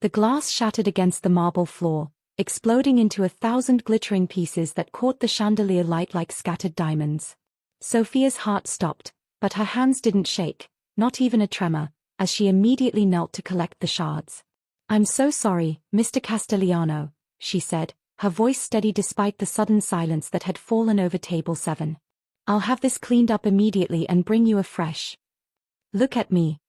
The glass shattered against the marble floor, exploding into 1,000 glittering pieces that caught the chandelier light like scattered diamonds. Sophia's heart stopped, but her hands didn't shake, not even a tremor, as she immediately knelt to collect the shards. "I'm so sorry, Mr. Castellano," she said, her voice steady despite the sudden silence that had fallen over table 7. "I'll have this cleaned up immediately and bring you a fresh. Look at me."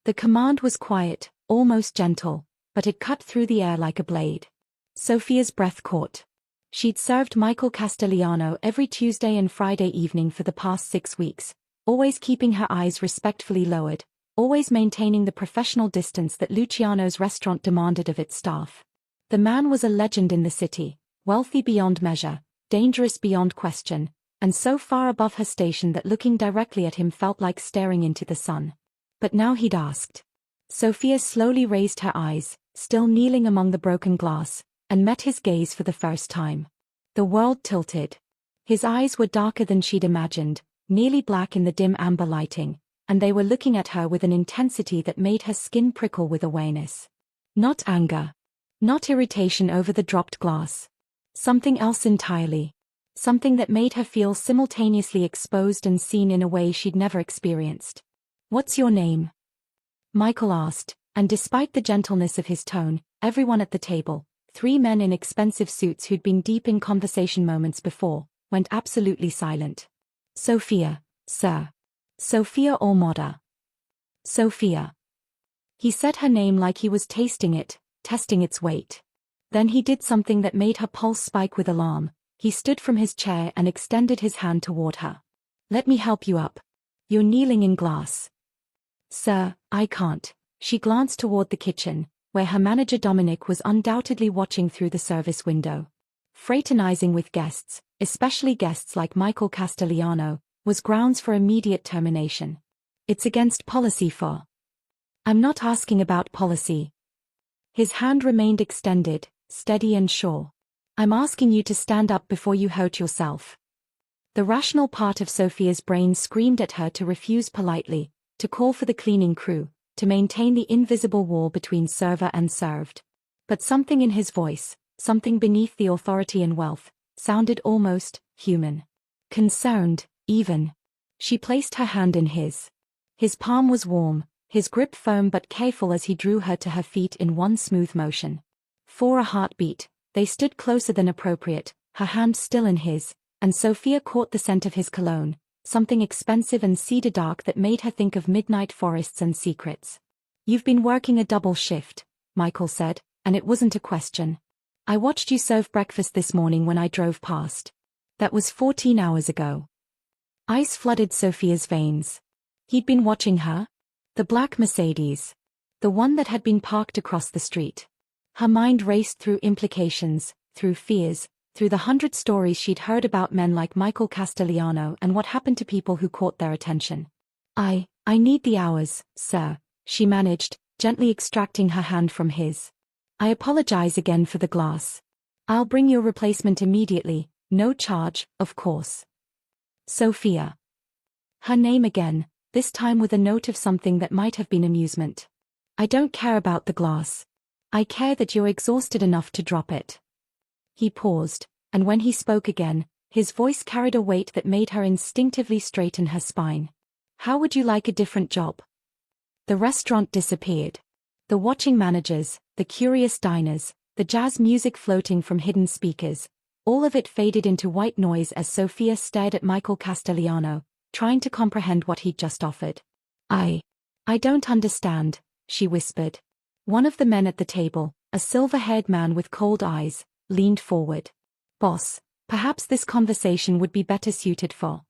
The command was quiet, almost gentle, but it cut through the air like a blade. Sophia's breath caught. She'd served Michael Castellano every Tuesday and Friday evening for the past 6 weeks, always keeping her eyes respectfully lowered, always maintaining the professional distance that Luciano's restaurant demanded of its staff. The man was a legend in the city, wealthy beyond measure, dangerous beyond question, and so far above her station that looking directly at him felt like staring into the sun. But now he'd asked. Sophia slowly raised her eyes, still kneeling among the broken glass, and met his gaze for the first time. The world tilted. His eyes were darker than she'd imagined, nearly black in the dim amber lighting, and they were looking at her with an intensity that made her skin prickle with awareness. Not anger. Not irritation over the dropped glass. Something else entirely. Something that made her feel simultaneously exposed and seen in a way she'd never experienced. "What's your name?" Michael asked, and despite the gentleness of his tone, everyone at the table, 3 men in expensive suits who'd been deep in conversation moments before, went absolutely silent. "Sophia, sir. Sophia Almoda." "Sophia." He said her name like he was tasting it, testing its weight. Then he did something that made her pulse spike with alarm. He stood from his chair and extended his hand toward her. "Let me help you up. You're kneeling in glass." "Sir, I can't." She glanced toward the kitchen, where her manager Dominic was undoubtedly watching through the service window. Fraternizing with guests, especially guests like Michael Castellano, was grounds for immediate termination. "It's against policy for." "I'm not asking about policy." His hand remained extended, steady and sure. "I'm asking you to stand up before you hurt yourself." The rational part of Sophia's brain screamed at her to refuse politely, to call for the cleaning crew, to maintain the invisible wall between server and served. But something in his voice, something beneath the authority and wealth, sounded almost human. Concerned, even. She placed her hand in his. His palm was warm, his grip firm but careful as he drew her to her feet in one smooth motion. For a heartbeat, they stood closer than appropriate, her hand still in his, and Sophia caught the scent of his cologne, something expensive and cedar dark that made her think of midnight forests and secrets. "You've been working a double shift," Michael said, and it wasn't a question. "I watched you serve breakfast this morning when I drove past. That was 14 hours ago." Ice flooded Sophia's veins. He'd been watching her? The black Mercedes. The one that had been parked across the street. Her mind raced through implications, through fears, through the 100 stories she'd heard about men like Michael Castellano and what happened to people who caught their attention. I need the hours, sir," she managed, gently extracting her hand from his. "I apologize again for the glass. I'll bring your replacement immediately, no charge, of course." Sophia. Her name again, this time with a note of something that might have been amusement. "I don't care about the glass. I care that you're exhausted enough to drop it." He paused, and when he spoke again, his voice carried a weight that made her instinctively straighten her spine. "How would you like a different job?" The restaurant disappeared. The watching managers, the curious diners, the jazz music floating from hidden speakers, all of it faded into white noise as Sophia stared at Michael Castellano, trying to comprehend what he'd just offered. I don't understand," she whispered. One of the men at the table, a silver-haired man with cold eyes, leaned forward. "Boss, perhaps this conversation would be better suited for."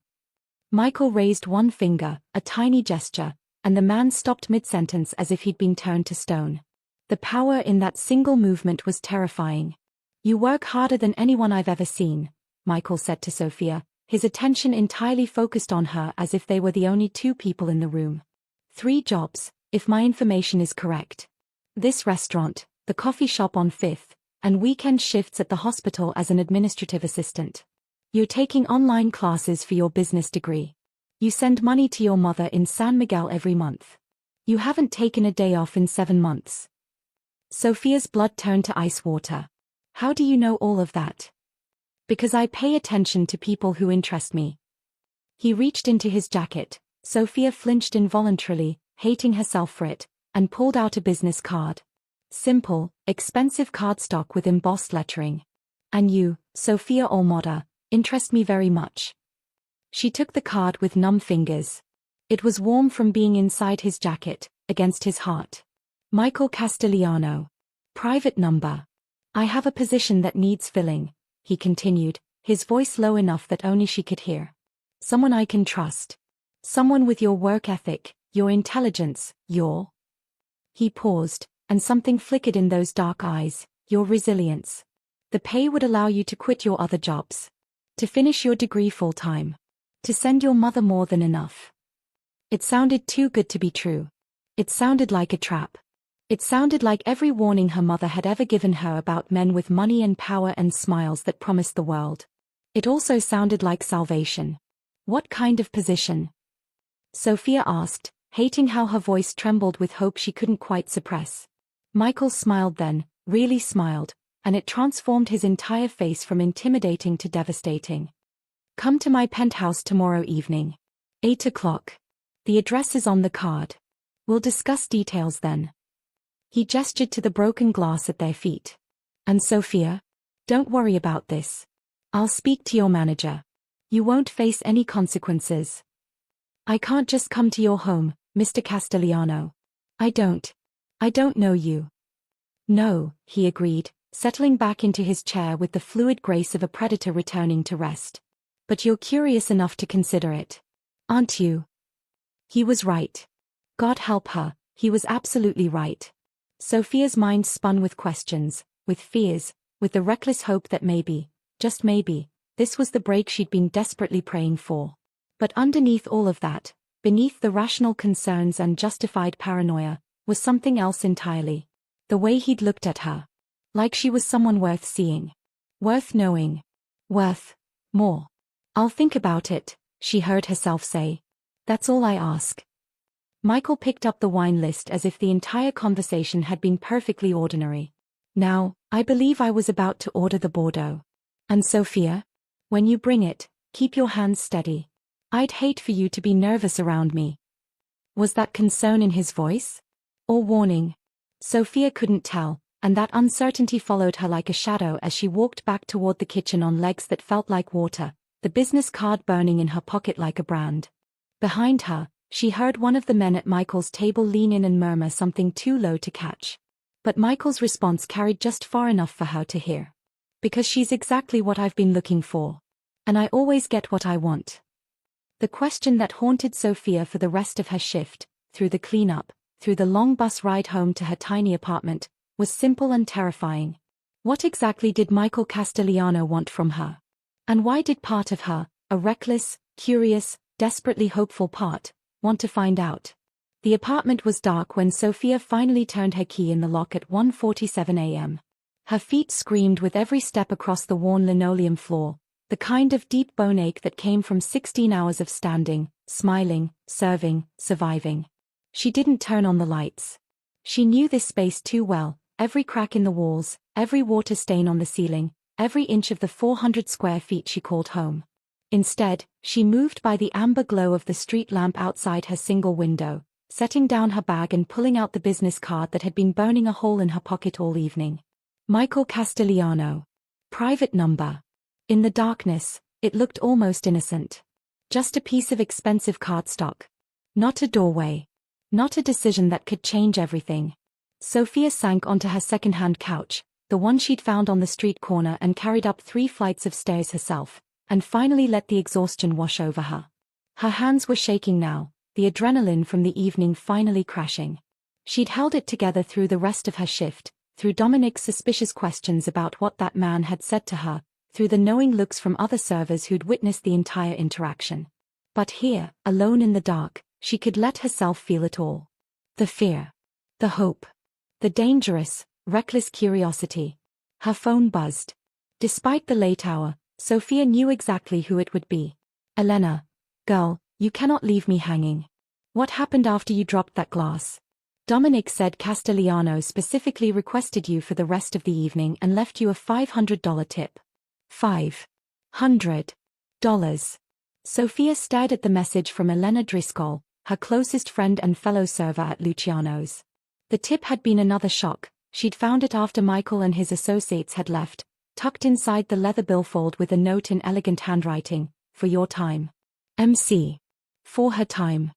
Michael raised one finger, a tiny gesture, and the man stopped mid-sentence as if he'd been turned to stone. The power in that single movement was terrifying. "You work harder than anyone I've ever seen," Michael said to Sophia, his attention entirely focused on her as if they were the only 2 people in the room. 3 jobs, if my information is correct. This restaurant, the coffee shop on 5th, and weekend shifts at the hospital as an administrative assistant. You're taking online classes for your business degree. You send money to your mother in San Miguel every month. You haven't taken a day off in 7 months. Sophia's blood turned to ice water. How do you know all of that? Because I pay attention to people who interest me. He reached into his jacket. Sophia flinched involuntarily, hating herself for it, and pulled out a business card. Simple, expensive cardstock with embossed lettering. And you, Sophia Olmoda, interest me very much. She took the card with numb fingers. It was warm from being inside his jacket, against his heart. Michael Castigliano. Private number. I have a position that needs filling, he continued, his voice low enough that only she could hear. Someone I can trust. Someone with your work ethic, your intelligence, your... He paused, and something flickered in those dark eyes, your resilience. The pay would allow you to quit your other jobs. To finish your degree full-time. To send your mother more than enough. It sounded too good to be true. It sounded like a trap. It sounded like every warning her mother had ever given her about men with money and power and smiles that promised the world. It also sounded like salvation. What kind of position? Sophia asked, hating how her voice trembled with hope she couldn't quite suppress. Michael smiled then, really smiled, and it transformed his entire face from intimidating to devastating. Come to my penthouse tomorrow evening. 8 o'clock. The address is on the card. We'll discuss details then. He gestured to the broken glass at their feet. And Sophia? Don't worry about this. I'll speak to your manager. You won't face any consequences. I can't just come to your home, Mr. Castigliano. I don't know you. No, he agreed, settling back into his chair with the fluid grace of a predator returning to rest. But you're curious enough to consider it. Aren't you? He was right. God help her, he was absolutely right. Sophia's mind spun with questions, with fears, with the reckless hope that maybe, just maybe, this was the break she'd been desperately praying for. But underneath all of that, beneath the rational concerns and justified paranoia, was something else entirely. The way he'd looked at her. Like she was someone worth seeing. Worth knowing. Worth more. I'll think about it, she heard herself say. That's all I ask. Michael picked up the wine list as if the entire conversation had been perfectly ordinary. Now, I believe I was about to order the Bordeaux. And Sophia? When you bring it, keep your hands steady. I'd hate for you to be nervous around me. Was that concern in his voice? Or warning? Sophia couldn't tell, and that uncertainty followed her like a shadow as she walked back toward the kitchen on legs that felt like water, the business card burning in her pocket like a brand. Behind her, she heard one of the men at Michael's table lean in and murmur something too low to catch. But Michael's response carried just far enough for her to hear. Because she's exactly what I've been looking for. And I always get what I want. The question that haunted Sophia for the rest of her shift, through the cleanup, through the long bus ride home to her tiny apartment, was simple and terrifying. What exactly did Michael Castigliano want from her? And why did part of her, a reckless, curious, desperately hopeful part, want to find out? The apartment was dark when Sophia finally turned her key in the lock at 1:47 a.m. Her feet screamed with every step across the worn linoleum floor, the kind of deep bone ache that came from 16 hours of standing, smiling, serving, surviving. She didn't turn on the lights. She knew this space too well, every crack in the walls, every water stain on the ceiling, every inch of the 400 square feet she called home. Instead, she moved by the amber glow of the street lamp outside her single window, setting down her bag and pulling out the business card that had been burning a hole in her pocket all evening. Michael Castigliano. Private number. In the darkness, it looked almost innocent. Just a piece of expensive cardstock. Not a doorway. Not a decision that could change everything. Sophia sank onto her second-hand couch, the one she'd found on the street corner, and carried up 3 flights of stairs herself, and finally let the exhaustion wash over her. Her hands were shaking now, the adrenaline from the evening finally crashing. She'd held it together through the rest of her shift, through Dominic's suspicious questions about what that man had said to her, through the knowing looks from other servers who'd witnessed the entire interaction. But here, alone in the dark, she could let herself feel it all. The fear. The hope. The dangerous, reckless curiosity. Her phone buzzed. Despite the late hour, Sophia knew exactly who it would be. Elena. Girl, you cannot leave me hanging. What happened after you dropped that glass? Dominic said Castellano specifically requested you for the rest of the evening and left you a $500 tip. $500. Sophia stared at the message from Elena Driscoll, her closest friend and fellow server at Luciano's. The tip had been another shock. She'd found it after Michael and his associates had left, tucked inside the leather billfold with a note in elegant handwriting, "For your time. MC. For her time."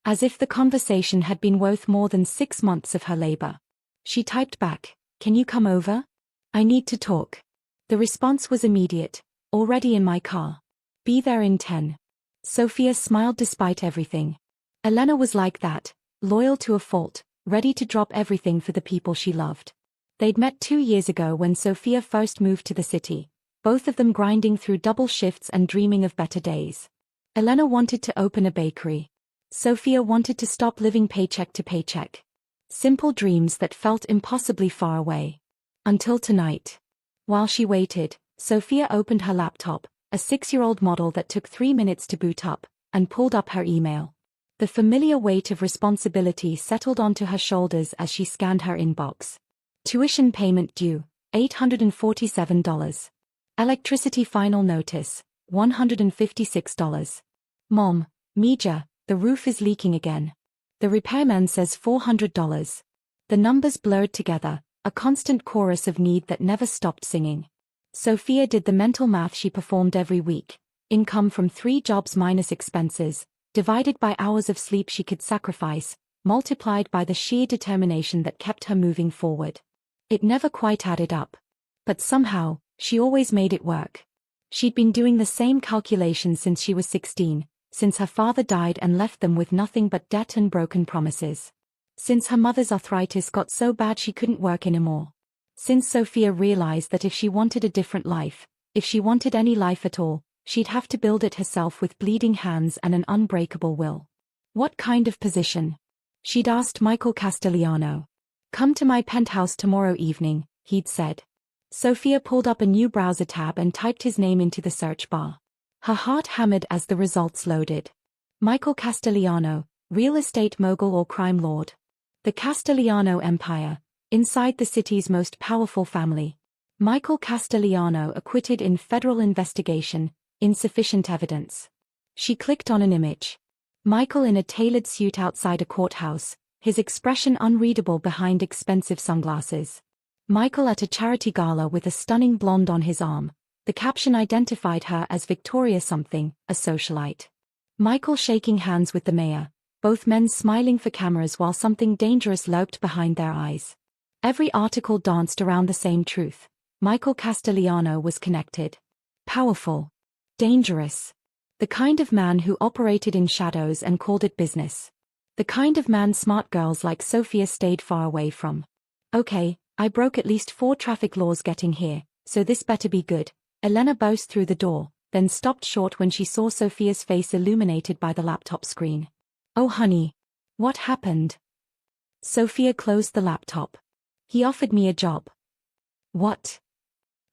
As if the conversation had been worth more than 6 months of her labor. She typed back, "Can you come over? I need to talk." The response was immediate, "Already in my car. Be there in 10. Sophia smiled despite everything. Elena was like that, loyal to a fault, ready to drop everything for the people she loved. They'd met 2 years ago when Sophia first moved to the city, both of them grinding through double shifts and dreaming of better days. Elena wanted to open a bakery. Sophia wanted to stop living paycheck to paycheck. Simple dreams that felt impossibly far away. Until tonight. While she waited, Sophia opened her laptop, a 6-year-old model that took 3 minutes to boot up, and pulled up her email. The familiar weight of responsibility settled onto her shoulders as she scanned her inbox. Tuition payment due, $847. Electricity final notice, $156. Mom, Mija, the roof is leaking again. The repairman says $400. The numbers blurred together, a constant chorus of need that never stopped singing. Sophia did the mental math she performed every week. Income from 3 jobs minus expenses, divided by hours of sleep she could sacrifice, multiplied by the sheer determination that kept her moving forward. It never quite added up. But somehow, she always made it work. She'd been doing the same calculations since she was 16, since her father died and left them with nothing but debt and broken promises. Since her mother's arthritis got so bad she couldn't work anymore. Since Sophia realized that if she wanted a different life, if she wanted any life at all, she'd have to build it herself with bleeding hands and an unbreakable will. What kind of position? She'd asked Michael Castellano. "Come to my penthouse tomorrow evening," he'd said. Sophia pulled up a new browser tab and typed his name into the search bar. Her heart hammered as the results loaded. Michael Castellano, real estate mogul or crime lord. The Castellano Empire, inside the city's most powerful family. Michael Castellano acquitted in federal investigation, insufficient evidence. She clicked on an image. Michael in a tailored suit outside a courthouse, his expression unreadable behind expensive sunglasses. Michael at a charity gala with a stunning blonde on his arm. The caption identified her as Victoria something, a socialite. Michael shaking hands with the mayor, both men smiling for cameras while something dangerous lurked behind their eyes. Every article danced around the same truth. Michael Castellano was connected. Powerful. Dangerous. The kind of man who operated in shadows and called it business. The kind of man smart girls like Sophia stayed far away from. "Okay, I broke at least 4 traffic laws getting here, so this better be good." Elena burst through the door, then stopped short when she saw Sophia's face illuminated by the laptop screen. "Oh honey. What happened?" Sophia closed the laptop. "He offered me a job." "What?"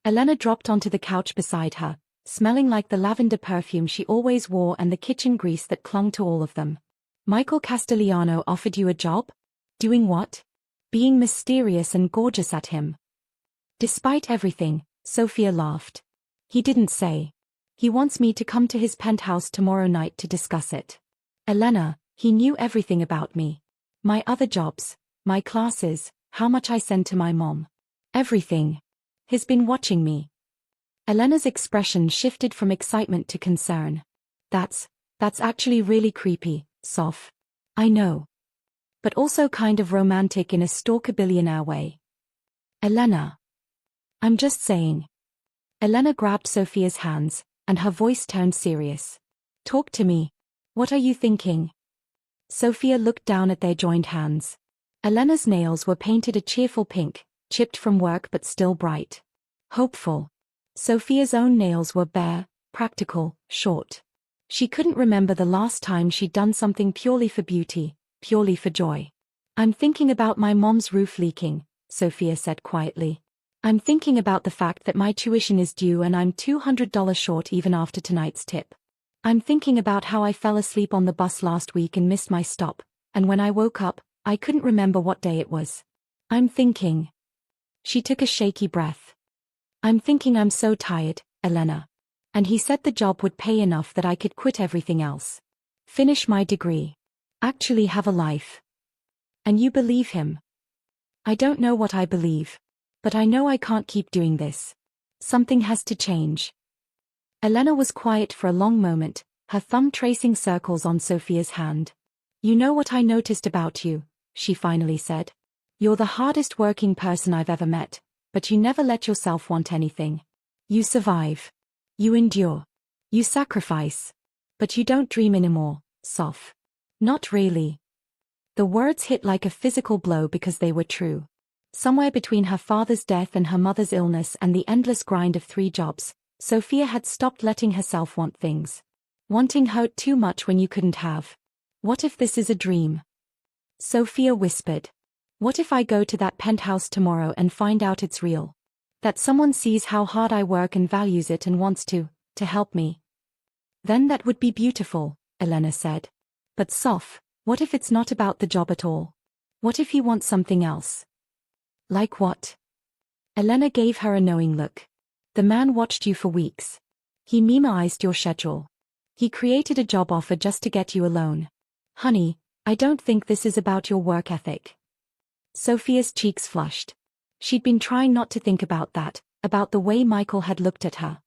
Elena dropped onto the couch beside her, smelling like the lavender perfume she always wore and the kitchen grease that clung to all of them. "Michael Castellano offered you a job? Doing what?" "Being mysterious and gorgeous at him." Despite everything, Sophia laughed. "He didn't say. He wants me to come to his penthouse tomorrow night to discuss it." "Elena, he knew everything about me. My other jobs, my classes, how much I send to my mom. Everything. He's been watching me." Elena's expression shifted from excitement to concern. That's actually really creepy, Soph. "I know. But also kind of romantic in a stalker billionaire way." "Elena. I'm just saying." Elena grabbed Sophia's hands, and her voice turned serious. "Talk to me. What are you thinking?" Sophia looked down at their joined hands. Elena's nails were painted a cheerful pink, chipped from work but still bright. Hopeful. Sophia's own nails were bare, practical, short. She couldn't remember the last time she'd done something purely for beauty, purely for joy. "I'm thinking about my mom's roof leaking," Sophia said quietly. "I'm thinking about the fact that my tuition is due and I'm $200 short even after tonight's tip. I'm thinking about how I fell asleep on the bus last week and missed my stop, and when I woke up, I couldn't remember what day it was. I'm thinking. She took a shaky breath. I'm thinking I'm so tired, Elena. And he said the job would pay enough that I could quit everything else. Finish my degree. Actually have a life. And you believe him? I don't know what I believe. But I know I can't keep doing this. Something has to change. Elena was quiet for a long moment, her thumb tracing circles on Sophia's hand. You know what I noticed about you, she finally said. You're the hardest working person I've ever met, but you never let yourself want anything. You survive. You endure. You sacrifice. But you don't dream anymore, Soph. Not really. The words hit like a physical blow because they were true. Somewhere between her father's death and her mother's illness and the endless grind of 3 jobs, Sophia had stopped letting herself want things. Wanting hurt too much when you couldn't have. What if this is a dream? Sophia whispered. What if I go to that penthouse tomorrow and find out it's real? That someone sees how hard I work and values it and wants to help me? Then that would be beautiful, Elena said. But Soph, what if it's not about the job at all? What if he wants something else? Like what? Elena gave her a knowing look. The man watched you for weeks. He memoized your schedule. He created a job offer just to get you alone. Honey, I don't think this is about your work ethic. Sophia's cheeks flushed. She'd been trying not to think about that, about the way Michael had looked at her.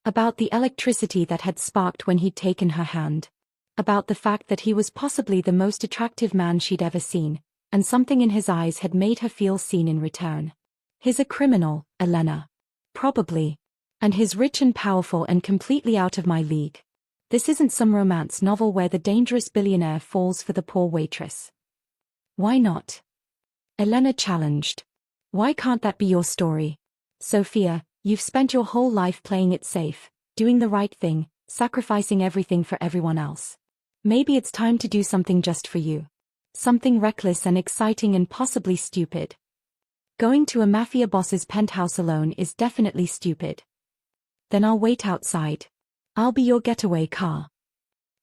About the electricity that had sparked when he'd taken her hand. About the fact that he was possibly the most attractive man she'd ever seen, and something in his eyes had made her feel seen in return. He's a criminal, Elena. Probably. And he's rich and powerful and completely out of my league. This isn't some romance novel where the dangerous billionaire falls for the poor waitress. Why not? Elena challenged. Why can't that be your story? Sophia, you've spent your whole life playing it safe, doing the right thing, sacrificing everything for everyone else. Maybe it's time to do something just for you. Something reckless and exciting and possibly stupid. Going to a mafia boss's penthouse alone is definitely stupid. Then I'll wait outside. I'll be your getaway car.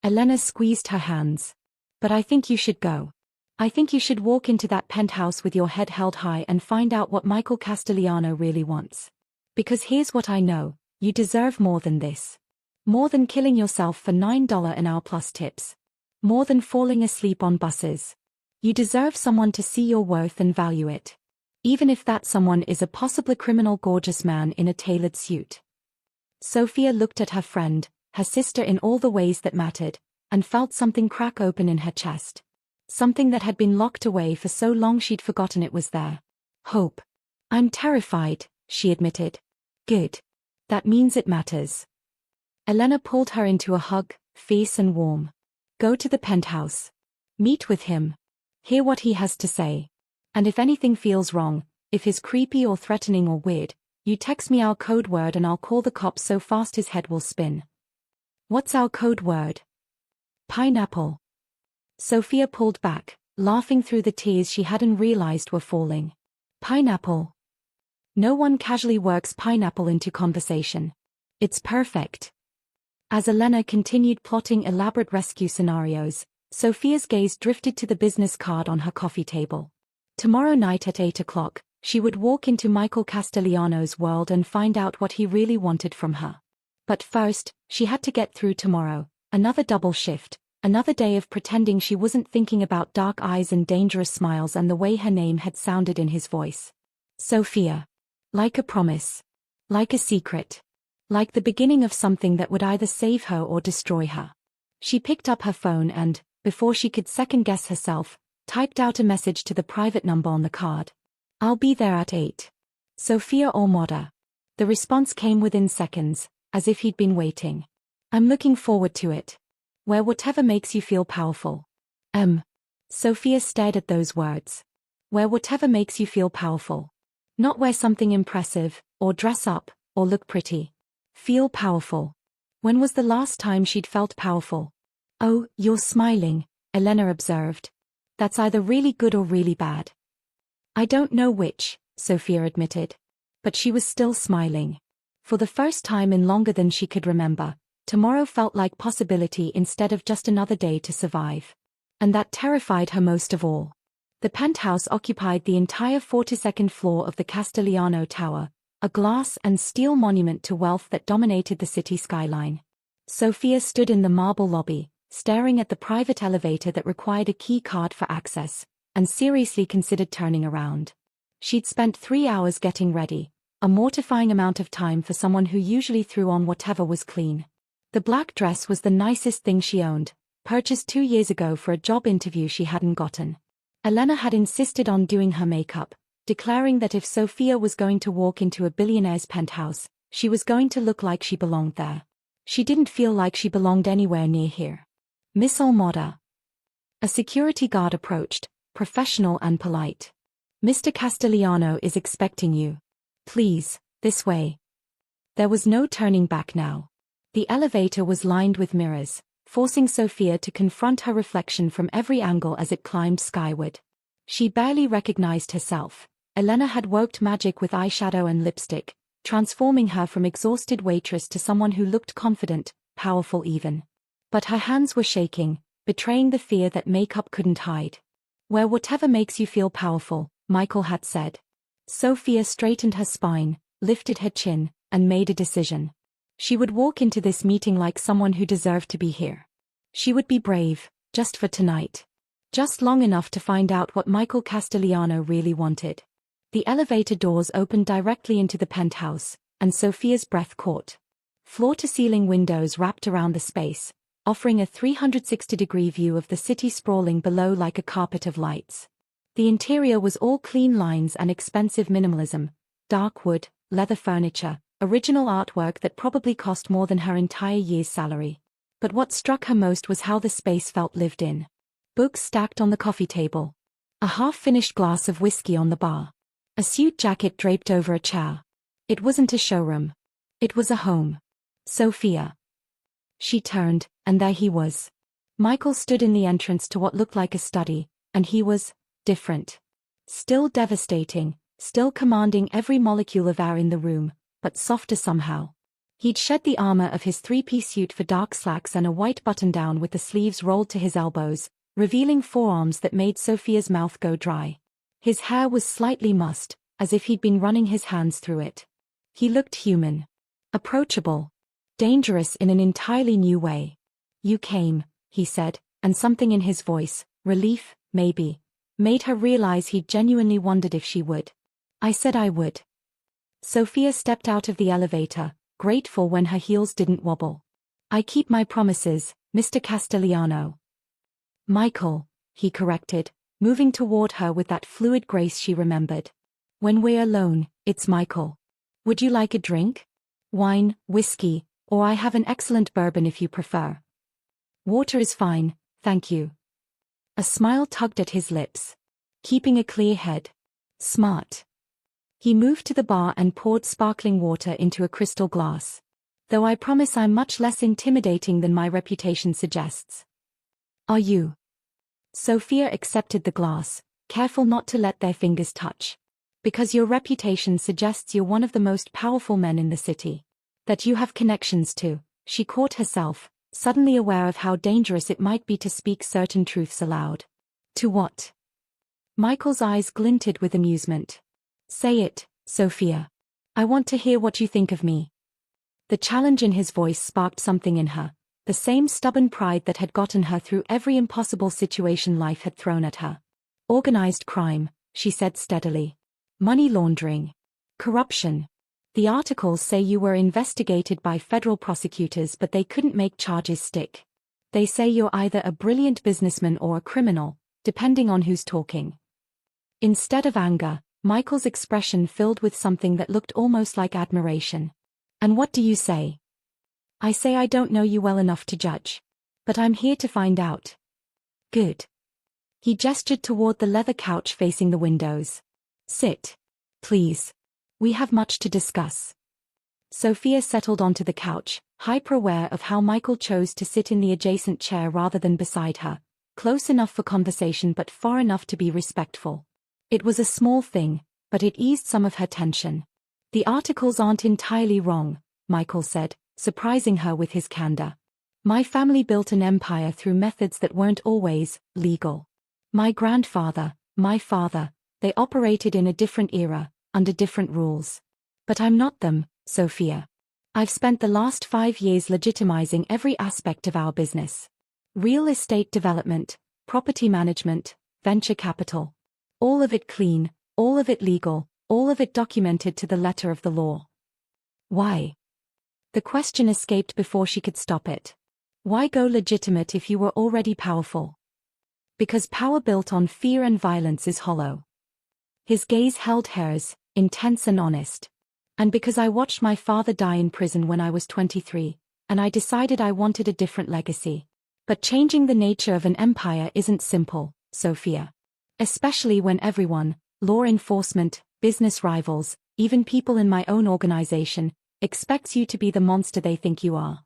Elena squeezed her hands. But I think you should go. I think you should walk into that penthouse with your head held high and find out what Michael Castellano really wants. Because here's what I know, you deserve more than this. More than killing yourself for $9 an hour plus tips. More than falling asleep on buses. You deserve someone to see your worth and value it. Even if that someone is a possibly criminal gorgeous man in a tailored suit. Sophia looked at her friend, her sister in all the ways that mattered, and felt something crack open in her chest. Something that had been locked away for so long she'd forgotten it was there. Hope. I'm terrified, she admitted. Good. That means it matters. Elena pulled her into a hug, fierce and warm. Go to the penthouse. Meet with him. Hear what he has to say. And if anything feels wrong, if he's creepy or threatening or weird, you text me our code word and I'll call the cops so fast his head will spin. What's our code word? Pineapple. Sophia pulled back, laughing through the tears she hadn't realized were falling. Pineapple. No one casually works pineapple into conversation. It's perfect. As Elena continued plotting elaborate rescue scenarios, Sophia's gaze drifted to the business card on her coffee table. Tomorrow night at 8 o'clock, she would walk into Michael Castellano's world and find out what he really wanted from her. But first, she had to get through tomorrow, another double shift, another day of pretending she wasn't thinking about dark eyes and dangerous smiles and the way her name had sounded in his voice. Sophia. Like a promise. Like a secret. Like the beginning of something that would either save her or destroy her. She picked up her phone and, before she could second-guess herself, typed out a message to the private number on the card. I'll be there at 8. Sophia Ormoda. The response came within seconds, as if he'd been waiting. I'm looking forward to it. Where whatever makes you feel powerful. Sophia stared at those words. Where whatever makes you feel powerful. Not wear something impressive, or dress up, or look pretty. Feel powerful. When was the last time she'd felt powerful? Oh, you're smiling, Elena observed. That's either really good or really bad. I don't know which, Sophia admitted. But she was still smiling. For the first time in longer than she could remember, tomorrow felt like possibility instead of just another day to survive. And that terrified her most of all. The penthouse occupied the entire 42nd floor of the Castigliano Tower, a glass and steel monument to wealth that dominated the city skyline. Sophia stood in the marble lobby, staring at the private elevator that required a key card for access, and seriously considered turning around. She'd spent 3 hours getting ready, a mortifying amount of time for someone who usually threw on whatever was clean. The black dress was the nicest thing she owned, purchased 2 years ago for a job interview she hadn't gotten. Elena had insisted on doing her makeup, declaring that if Sophia was going to walk into a billionaire's penthouse, she was going to look like she belonged there. She didn't feel like she belonged anywhere near here. Miss Almoda. A security guard approached, professional and polite. Mr. Castigliano is expecting you. Please, this way. There was no turning back now. The elevator was lined with mirrors, forcing Sophia to confront her reflection from every angle as it climbed skyward. She barely recognized herself. Elena had worked magic with eyeshadow and lipstick, transforming her from exhausted waitress to someone who looked confident, powerful even. But her hands were shaking, betraying the fear that makeup couldn't hide. Wear whatever makes you feel powerful, Michael had said. Sophia straightened her spine, lifted her chin, and made a decision. She would walk into this meeting like someone who deserved to be here. She would be brave, just for tonight. Just long enough to find out what Michael Castigliano really wanted. The elevator doors opened directly into the penthouse, and Sophia's breath caught. Floor-to-ceiling windows wrapped around the space, offering a 360-degree view of the city sprawling below like a carpet of lights. The interior was all clean lines and expensive minimalism, dark wood, leather furniture, original artwork that probably cost more than her entire year's salary. But what struck her most was how the space felt lived in. Books stacked on the coffee table. A half-finished glass of whiskey on the bar. A suit jacket draped over a chair. It wasn't a showroom. It was a home. Sophia. She turned, and there he was. Michael stood in the entrance to what looked like a study, and he was different. Still devastating, still commanding every molecule of air in the room, but softer somehow. He'd shed the armor of his three-piece suit for dark slacks and a white button-down with the sleeves rolled to his elbows, revealing forearms that made Sophia's mouth go dry. His hair was slightly mussed, as if he'd been running his hands through it. He looked human. Approachable. Dangerous in an entirely new way. You came, he said, and something in his voice, relief, maybe, made her realize he'd genuinely wondered if she would. I said I would. Sophia stepped out of the elevator, grateful when her heels didn't wobble. I keep my promises, Mr. Castigliano. Michael, he corrected, moving toward her with that fluid grace she remembered. When we're alone, it's Michael. Would you like a drink? Wine, whiskey, or I have an excellent bourbon if you prefer. Water is fine, thank you. A smile tugged at his lips. Keeping a clear head. Smart. He moved to the bar and poured sparkling water into a crystal glass. Though I promise I'm much less intimidating than my reputation suggests. Are you? Sophia accepted the glass, careful not to let their fingers touch. Because your reputation suggests you're one of the most powerful men in the city. That you have connections to, she caught herself, suddenly aware of how dangerous it might be to speak certain truths aloud. To what? Michael's eyes glinted with amusement. Say it, Sophia. I want to hear what you think of me. The challenge in his voice sparked something in her, the same stubborn pride that had gotten her through every impossible situation life had thrown at her. Organized crime, she said steadily. Money laundering. Corruption. The articles say you were investigated by federal prosecutors but they couldn't make charges stick. They say you're either a brilliant businessman or a criminal, depending on who's talking. Instead of anger, Michael's expression filled with something that looked almost like admiration. And what do you say? I say I don't know you well enough to judge. But I'm here to find out. Good. He gestured toward the leather couch facing the windows. Sit. Please. We have much to discuss. Sophia settled onto the couch, hyper-aware of how Michael chose to sit in the adjacent chair rather than beside her, close enough for conversation but far enough to be respectful. It was a small thing, but it eased some of her tension. The articles aren't entirely wrong, Michael said, surprising her with his candor. My family built an empire through methods that weren't always legal. My grandfather, My father. They operated in a different era, under different rules. But I'm not them, Sophia. I've spent the last 5 years legitimizing every aspect of our business. Real estate development, property management, venture capital. All of it clean, all of it legal, all of it documented to the letter of the law. Why? The question escaped before she could stop it. Why go legitimate if you were already powerful? Because power built on fear and violence is hollow. His gaze held hers, intense and honest. And because I watched my father die in prison when I was 23, and I decided I wanted a different legacy. But changing the nature of an empire isn't simple, Sophia. Especially when everyone, law enforcement, business rivals, even people in my own organization, expects you to be the monster they think you are.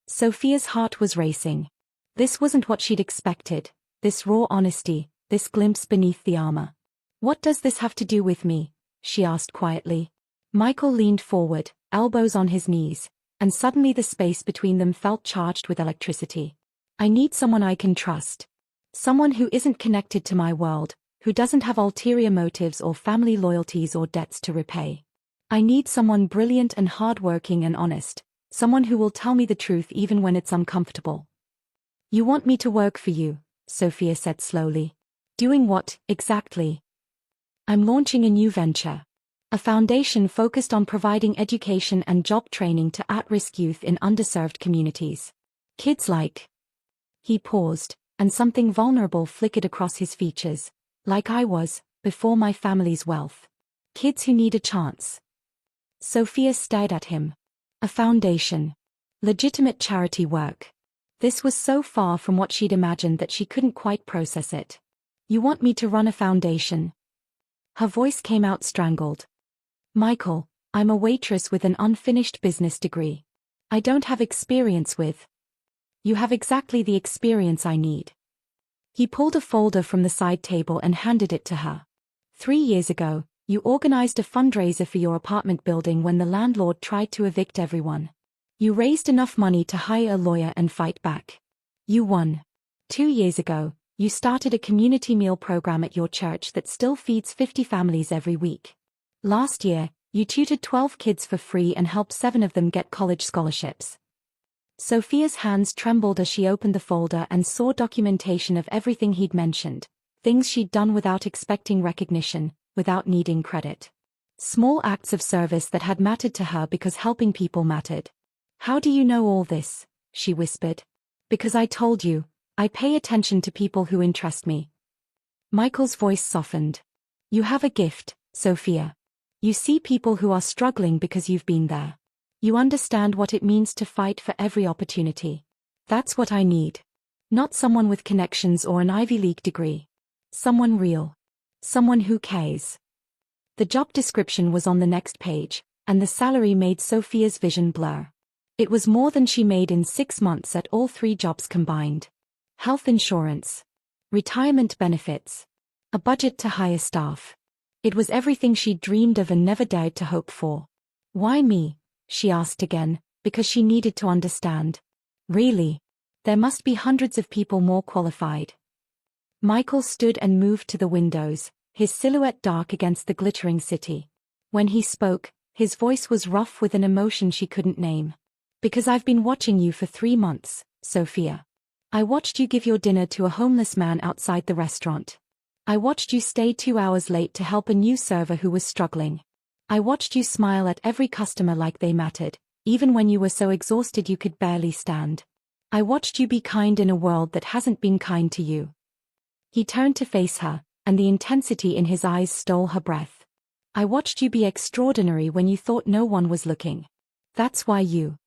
Sophia's heart was racing. This wasn't what she'd expected, this raw honesty, this glimpse beneath the armor. What does this have to do with me? She asked quietly. Michael leaned forward, elbows on his knees, and suddenly the space between them felt charged with electricity. I need someone I can trust. Someone who isn't connected to my world, who doesn't have ulterior motives or family loyalties or debts to repay. I need someone brilliant and hardworking and honest, someone who will tell me the truth even when it's uncomfortable. You want me to work for you, Sophia said slowly. Doing what, exactly? I'm launching a new venture. A foundation focused on providing education and job training to at-risk youth in underserved communities. Kids like... He paused, and something vulnerable flickered across his features. Like I was, before my family's wealth. Kids who need a chance. Sophia stared at him. A foundation. Legitimate charity work. This was so far from what she'd imagined that she couldn't quite process it. You want me to run a foundation? Her voice came out strangled. Michael, I'm a waitress with an unfinished business degree. I don't have experience with. You have exactly the experience I need. He pulled a folder from the side table and handed it to her. 3 years ago, you organized a fundraiser for your apartment building when the landlord tried to evict everyone. You raised enough money to hire a lawyer and fight back. You won. 2 years ago, you started a community meal program at your church that still feeds 50 families every week. Last year, you tutored 12 kids for free and helped 7 of them get college scholarships. Sophia's hands trembled as she opened the folder and saw documentation of everything he'd mentioned, things she'd done without expecting recognition, without needing credit. Small acts of service that had mattered to her because helping people mattered. How do you know all this? She whispered. Because I told you, I pay attention to people who interest me. Michael's voice softened. You have a gift, Sophia. You see people who are struggling because you've been there. You understand what it means to fight for every opportunity. That's what I need. Not someone with connections or an Ivy League degree. Someone real. Someone who cares. The job description was on the next page, and the salary made Sophia's vision blur. It was more than she made in 6 months at all 3 jobs combined. Health insurance. Retirement benefits. A budget to hire staff. It was everything she'd dreamed of and never dared to hope for. Why me? She asked again, because she needed to understand. Really? There must be hundreds of people more qualified. Michael stood and moved to the windows, his silhouette dark against the glittering city. When he spoke, his voice was rough with an emotion she couldn't name. Because I've been watching you for 3 months, Sophia. I watched you give your dinner to a homeless man outside the restaurant. I watched you stay 2 hours late to help a new server who was struggling. I watched you smile at every customer like they mattered, even when you were so exhausted you could barely stand. I watched you be kind in a world that hasn't been kind to you. He turned to face her, and the intensity in his eyes stole her breath. I watched you be extraordinary when you thought no one was looking. That's why you.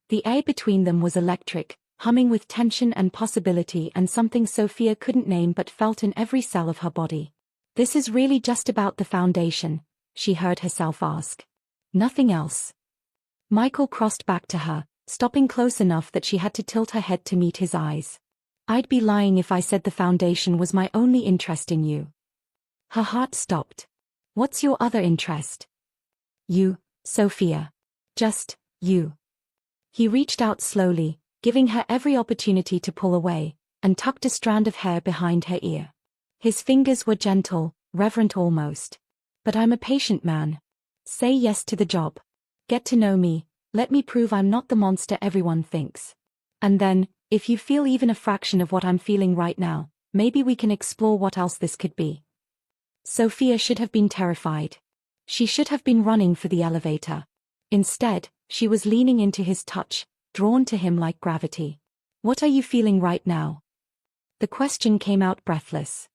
The air between them was electric, humming with tension and possibility and something Sophia couldn't name but felt in every cell of her body. This is really just about the foundation, she heard herself ask. Nothing else. Michael crossed back to her, stopping close enough that she had to tilt her head to meet his eyes. I'd be lying if I said the foundation was my only interest in you. Her heart stopped. What's your other interest? You, Sophia. Just, you. He reached out slowly, giving her every opportunity to pull away, and tucked a strand of hair behind her ear. His fingers were gentle, reverent almost. But I'm a patient man. Say yes to the job. Get to know me, let me prove I'm not the monster everyone thinks. And then, if you feel even a fraction of what I'm feeling right now, maybe we can explore what else this could be. Sophia should have been terrified. She should have been running for the elevator. Instead, she was leaning into his touch, drawn to him like gravity. What are you feeling right now? The question came out breathless.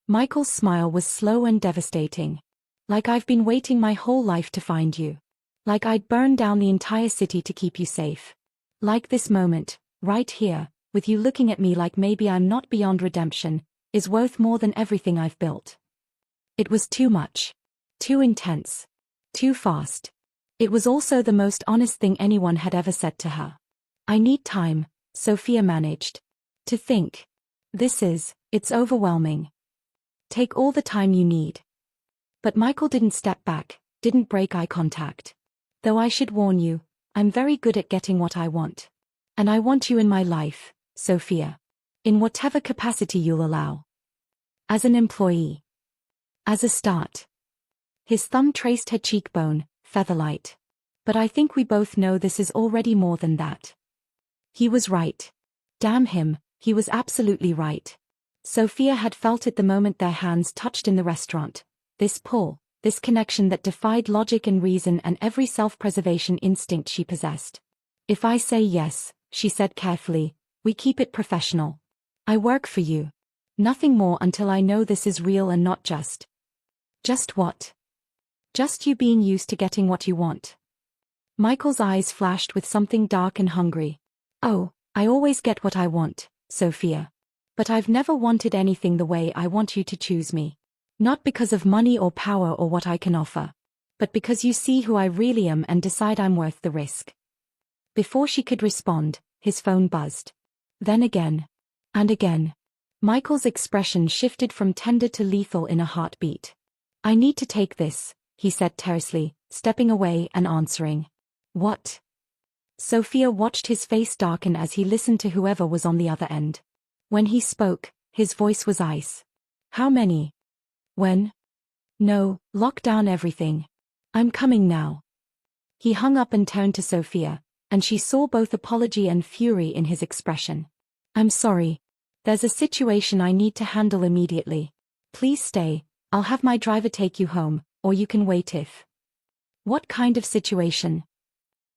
Michael's smile was slow and devastating. Like I've been waiting my whole life to find you. Like I'd burn down the entire city to keep you safe. Like this moment, right here, with you looking at me like maybe I'm not beyond redemption, is worth more than everything I've built. It was too much. Too intense. Too fast. It was also the most honest thing anyone had ever said to her. I need time, Sophia managed. To think. It's overwhelming. Take all the time you need. But Michael didn't step back, didn't break eye contact. Though I should warn you, I'm very good at getting what I want. And I want you in my life, Sophia. In whatever capacity you'll allow. As an employee. As a start. His thumb traced her cheekbone, featherlight. But I think we both know this is already more than that. He was right. Damn him, he was absolutely right. Sophia had felt it the moment their hands touched in the restaurant. This pull, this connection that defied logic and reason and every self-preservation instinct she possessed. If I say yes, she said carefully, we keep it professional. I work for you. Nothing more until I know this is real and not just. Just what? Just you being used to getting what you want. Michael's eyes flashed with something dark and hungry. Oh, I always get what I want, Sophia. But I've never wanted anything the way I want you to choose me. Not because of money or power or what I can offer. But because you see who I really am and decide I'm worth the risk. Before she could respond, his phone buzzed. Then again. And again. Michael's expression shifted from tender to lethal in a heartbeat. I need to take this, he said tersely, stepping away and answering. What? Sophia watched his face darken as he listened to whoever was on the other end. When he spoke, his voice was ice. How many? When? No, lock down everything. I'm coming now. He hung up and turned to Sophia, and she saw both apology and fury in his expression. I'm sorry. There's a situation I need to handle immediately. Please stay, I'll have my driver take you home, or you can wait if. What kind of situation?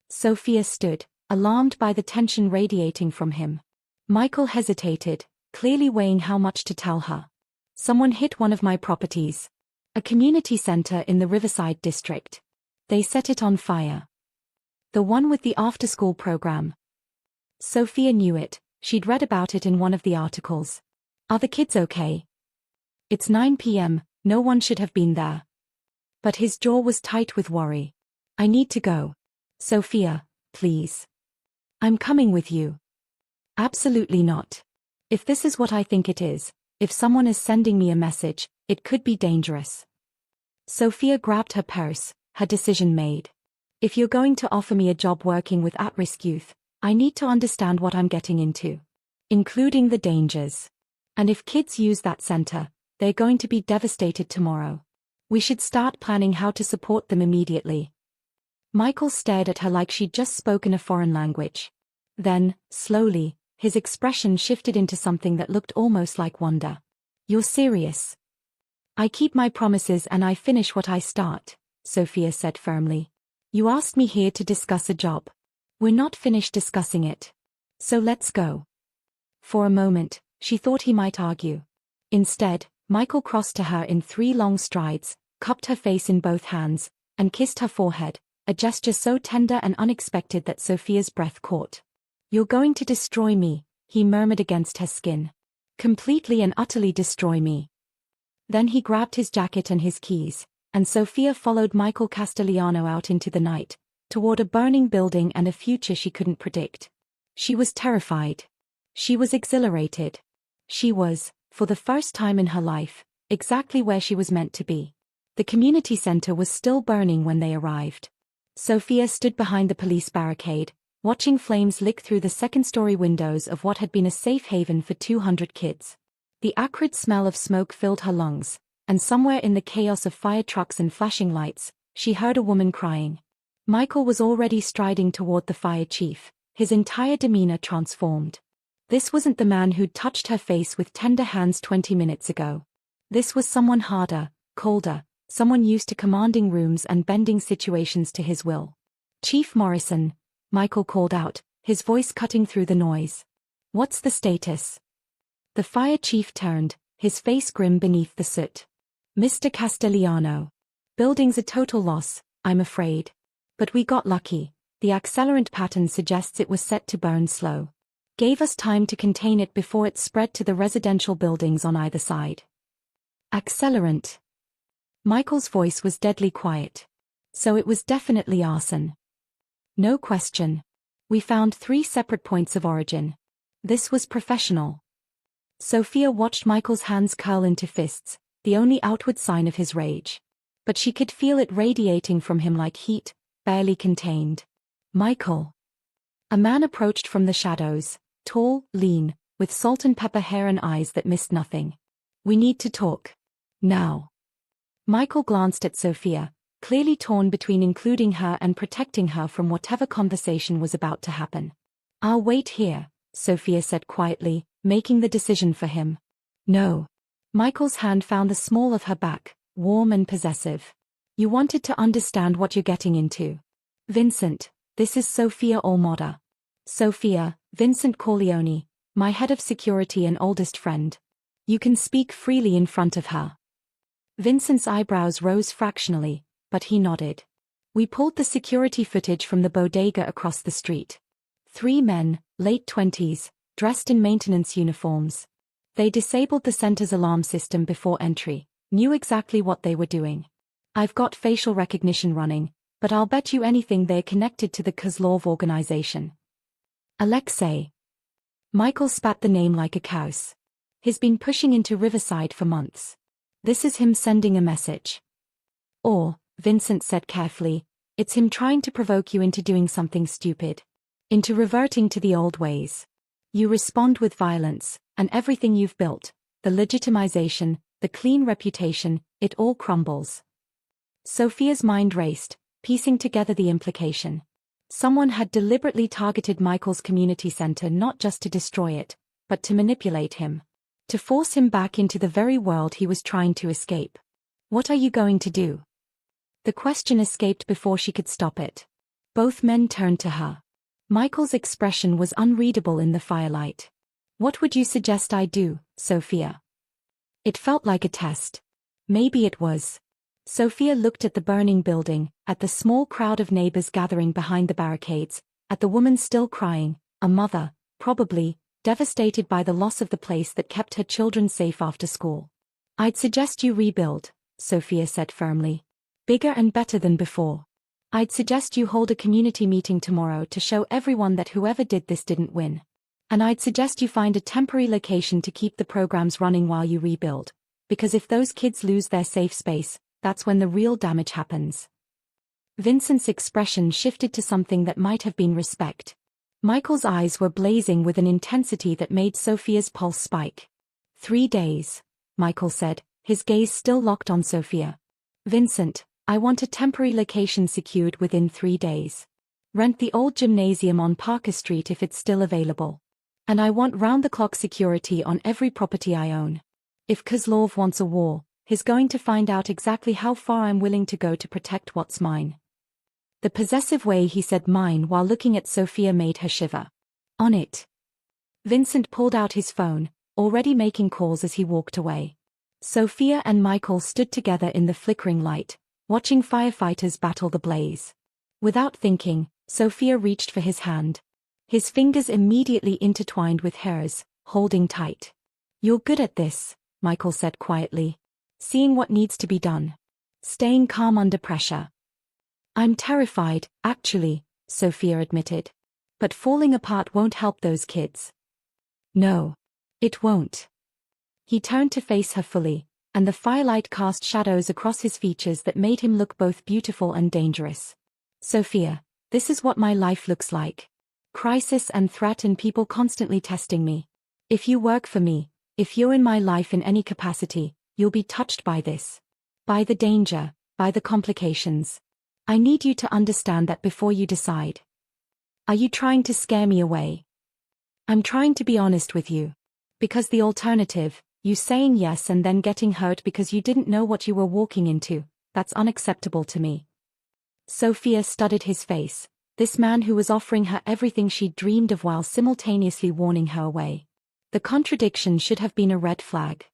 Sophia stood, alarmed by the tension radiating from him. Michael hesitated, clearly weighing how much to tell her. Someone hit one of my properties. A community center in the Riverside district. They set it on fire. The one with the after-school program. Sophia knew it, she'd read about it in one of the articles. Are the kids okay? It's 9 p.m., no one should have been there. But his jaw was tight with worry. I need to go. Sophia, please. I'm coming with you. Absolutely not. If this is what I think it is, if someone is sending me a message, it could be dangerous. Sophia grabbed her purse, her decision made. If you're going to offer me a job working with at-risk youth, I need to understand what I'm getting into. Including the dangers. And if kids use that center, they're going to be devastated tomorrow. We should start planning how to support them immediately. Michael stared at her like she'd just spoken a foreign language. Then, slowly, his expression shifted into something that looked almost like wonder. You're serious? I keep my promises and I finish what I start, Sophia said firmly. You asked me here to discuss a job. We're not finished discussing it. So let's go. For a moment, she thought he might argue. Instead, Michael crossed to her in 3 long strides, cupped her face in both hands, and kissed her forehead, a gesture so tender and unexpected that Sophia's breath caught. You're going to destroy me, he murmured against her skin. Completely and utterly destroy me. Then he grabbed his jacket and his keys, and Sophia followed Michael Castellano out into the night, toward a burning building and a future she couldn't predict. She was terrified. She was exhilarated. She was, for the first time in her life, exactly where she was meant to be. The community center was still burning when they arrived. Sophia stood behind the police barricade, watching flames lick through the second-story windows of what had been a safe haven for 200 kids. The acrid smell of smoke filled her lungs, and somewhere in the chaos of fire trucks and flashing lights, she heard a woman crying. Michael was already striding toward the fire chief, his entire demeanor transformed. This wasn't the man who'd touched her face with tender hands 20 minutes ago. This was someone harder, colder, someone used to commanding rooms and bending situations to his will. "Chief Morrison," Michael called out, his voice cutting through the noise. "What's the status?" The fire chief turned, his face grim beneath the soot. "Mr. Castellano. Building's a total loss, I'm afraid. But we got lucky. The accelerant pattern suggests it was set to burn slow. Gave us time to contain it before it spread to the residential buildings on either side." Accelerant. Michael's voice was deadly quiet. So it was definitely arson. No question. We found 3 separate points of origin. This was professional. Sophia watched Michael's hands curl into fists, the only outward sign of his rage. But she could feel it radiating from him like heat, barely contained. "Michael." A man approached from the shadows, tall, lean, with salt and pepper hair and eyes that missed nothing. "We need to talk. Now." Michael glanced at Sophia, clearly torn between including her and protecting her from whatever conversation was about to happen. "I'll wait here," Sophia said quietly, making the decision for him. "No." Michael's hand found the small of her back, warm and possessive. "You wanted to understand what you're getting into. Vincent, this is Sophia Almoda. Sophia, Vincent Corleone, my head of security and oldest friend. You can speak freely in front of her." Vincent's eyebrows rose fractionally, but he nodded. "We pulled the security footage from the bodega across the street. 3 men, late 20s, dressed in maintenance uniforms. They disabled the center's alarm system before entry, knew exactly what they were doing. I've got facial recognition running, but I'll bet you anything they're connected to the Kozlov organization." "Alexei." Michael spat the name like a cows. "He's been pushing into Riverside for months. This is him sending a message." "Or," Vincent said carefully, "it's him trying to provoke you into doing something stupid. Into reverting to the old ways. You respond with violence, and everything you've built, the legitimization, the clean reputation, it all crumbles." Sophia's mind raced, piecing together the implication. Someone had deliberately targeted Michael's community center not just to destroy it, but to manipulate him. To force him back into the very world he was trying to escape. "What are you going to do?" The question escaped before she could stop it. Both men turned to her. Michael's expression was unreadable in the firelight. "What would you suggest I do, Sophia?" It felt like a test. Maybe it was. Sophia looked at the burning building, at the small crowd of neighbors gathering behind the barricades, at the woman still crying, a mother, probably, devastated by the loss of the place that kept her children safe after school. "I'd suggest you rebuild," Sophia said firmly. "Bigger and better than before. I'd suggest you hold a community meeting tomorrow to show everyone that whoever did this didn't win. And I'd suggest you find a temporary location to keep the programs running while you rebuild. Because if those kids lose their safe space, that's when the real damage happens." Vincent's expression shifted to something that might have been respect. Michael's eyes were blazing with an intensity that made Sophia's pulse spike. 3 days, Michael said, his gaze still locked on Sophia. "Vincent, I want a temporary location secured within 3 days. Rent the old gymnasium on Parker Street if it's still available. And I want round-the-clock security on every property I own. If Kozlov wants a war, he's going to find out exactly how far I'm willing to go to protect what's mine." The possessive way he said mine while looking at Sophia made her shiver. "On it." Vincent pulled out his phone, already making calls as he walked away. Sophia and Michael stood together in the flickering light, watching firefighters battle the blaze. Without thinking, Sophia reached for his hand. His fingers immediately intertwined with hers, holding tight. "You're good at this," Michael said quietly. "Seeing what needs to be done. Staying calm under pressure." "I'm terrified, actually," Sophia admitted. "But falling apart won't help those kids." "No. It won't." He turned to face her fully, and the firelight cast shadows across his features that made him look both beautiful and dangerous. "Sophia, this is what my life looks like. Crisis and threat and people constantly testing me. If you work for me, If you're in my life in any capacity, you'll be touched by this. By the danger, by the complications. I need you to understand that before you decide. Are you trying to scare me away? I'm trying to be honest with you. Because the alternative, you saying yes and then getting hurt because you didn't know what you were walking into, that's unacceptable to me. Sophia studied his face, this man who was offering her everything she'd dreamed of while simultaneously warning her away. The contradiction should have been a red flag.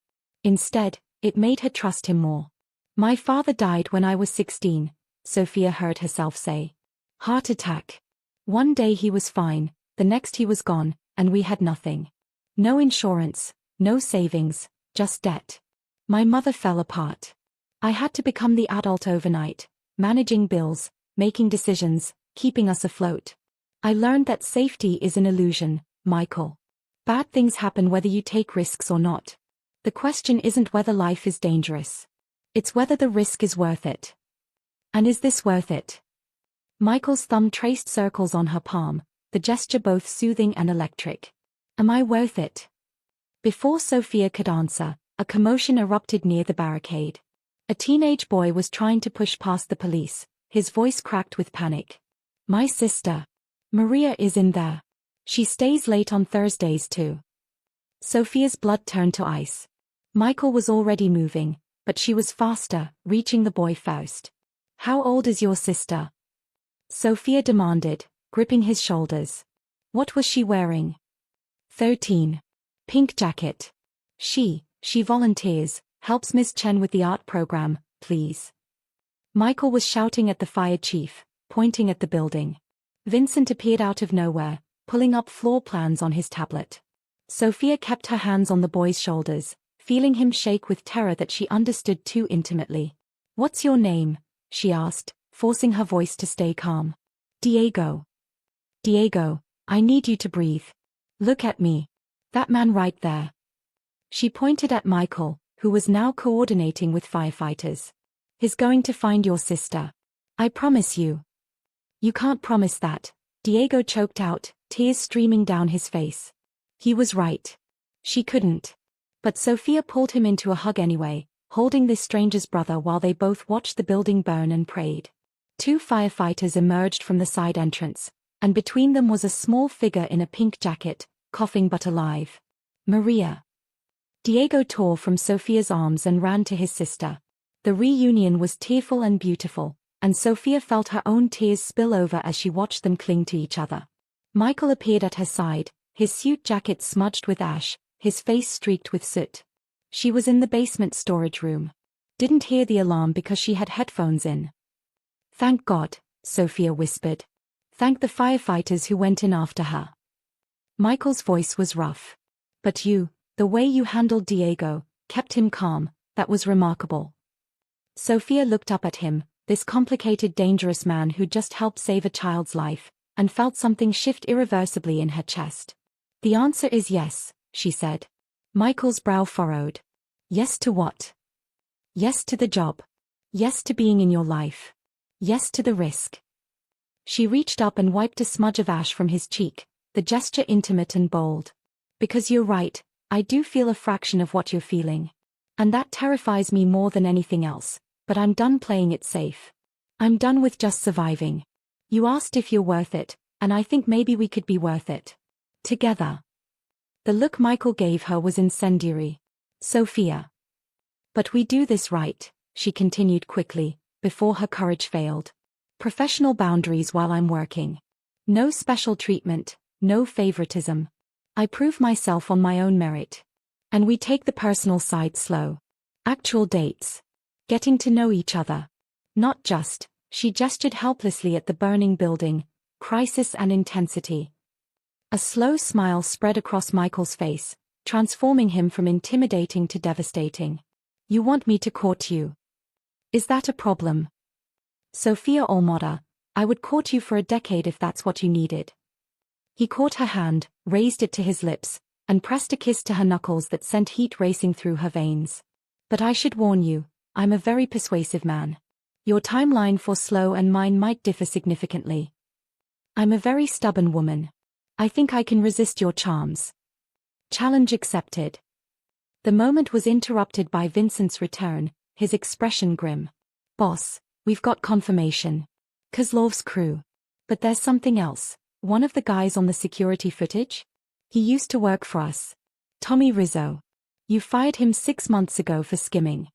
Instead, it made her trust him more. My father died when I was 16, Sophia heard herself say. Heart attack. One day he was fine, the next he was gone, and we had nothing. No insurance, no savings, just debt. My mother fell apart. I had to become the adult overnight, managing bills, making decisions, keeping us afloat. I learned that safety is an illusion, Michael. Bad things happen whether you take risks or not. The question isn't whether life is dangerous. It's whether the risk is worth it. And is this worth it? Michael's thumb traced circles on her palm, the gesture both soothing and electric. Am I worth it? Before Sophia could answer, a commotion erupted near the barricade. A teenage boy was trying to push past the police, his voice cracked with panic. My sister. Maria is in there. She stays late on Thursdays too. Sophia's blood turned to ice. Michael was already moving, but she was faster, reaching the boy first. How old is your sister? Sophia demanded, gripping his shoulders. What was she wearing? 13. Pink jacket. She volunteers, helps Miss Chen with the art program, please. Michael was shouting at the fire chief, pointing at the building. Vincent appeared out of nowhere, pulling up floor plans on his tablet. Sophia kept her hands on the boy's shoulders, feeling him shake with terror that she understood too intimately. What's your name? She asked, forcing her voice to stay calm. Diego. Diego, I need you to breathe. Look at me. That man right there. She pointed at Michael, who was now coordinating with firefighters. He's going to find your sister. I promise you. You can't promise that, Diego choked out, tears streaming down his face. He was right. She couldn't. But Sophia pulled him into a hug anyway, holding this stranger's brother while they both watched the building burn and prayed. 2 firefighters emerged from the side entrance, and between them was a small figure in a pink jacket, coughing but alive. Maria. Diego tore from Sophia's arms and ran to his sister. The reunion was tearful and beautiful, and Sophia felt her own tears spill over as she watched them cling to each other. Michael appeared at her side, his suit jacket smudged with ash, his face streaked with soot. She was in the basement storage room. Didn't hear the alarm because she had headphones in. Thank God, Sophia whispered. Thank the firefighters who went in after her. Michael's voice was rough. But you, the way you handled Diego, kept him calm, that was remarkable. Sophia looked up at him, this complicated dangerous man who just helped save a child's life, and felt something shift irreversibly in her chest. The answer is yes, she said. Michael's brow furrowed. Yes to what? Yes to the job. Yes to being in your life. Yes to the risk. She reached up and wiped a smudge of ash from his cheek, the gesture intimate and bold. Because you're right, I do feel a fraction of what you're feeling. And that terrifies me more than anything else, but I'm done playing it safe. I'm done with just surviving. You asked if you're worth it, and I think maybe we could be worth it. Together. The look Michael gave her was incendiary. Sophia. But we do this right, she continued quickly, before her courage failed. Professional boundaries while I'm working. No special treatment, no favoritism. I prove myself on my own merit. And we take the personal side slow. Actual dates. Getting to know each other. Not just, she gestured helplessly at the burning building, crisis and intensity. A slow smile spread across Michael's face, transforming him from intimidating to devastating. You want me to court you? Is that a problem? Sophia Olmoda, I would court you for a decade if that's what you needed. He caught her hand, raised it to his lips, and pressed a kiss to her knuckles that sent heat racing through her veins. But I should warn you, I'm a very persuasive man. Your timeline for slow and mine might differ significantly. I'm a very stubborn woman. I think I can resist your charms. Challenge accepted. The moment was interrupted by Vincent's return, his expression grim. Boss, we've got confirmation. Kozlov's crew. But there's something else. One of the guys on the security footage? He used to work for us. Tommy Rizzo. You fired him 6 months ago for skimming.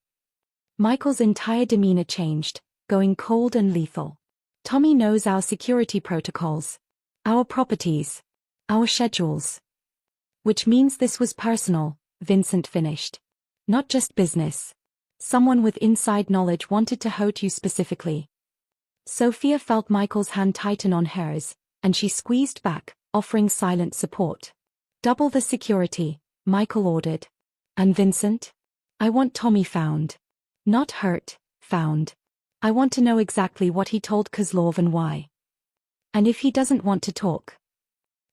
Michael's entire demeanor changed, going cold and lethal. Tommy knows our security protocols. Our properties. Our schedules. Which means this was personal, Vincent finished. Not just business. Someone with inside knowledge wanted to hurt you specifically. Sophia felt Michael's hand tighten on hers, and she squeezed back, offering silent support. Double the security, Michael ordered. And Vincent? I want Tommy found. Not hurt, found. I want to know exactly what he told Kozlov and why. And if he doesn't want to talk,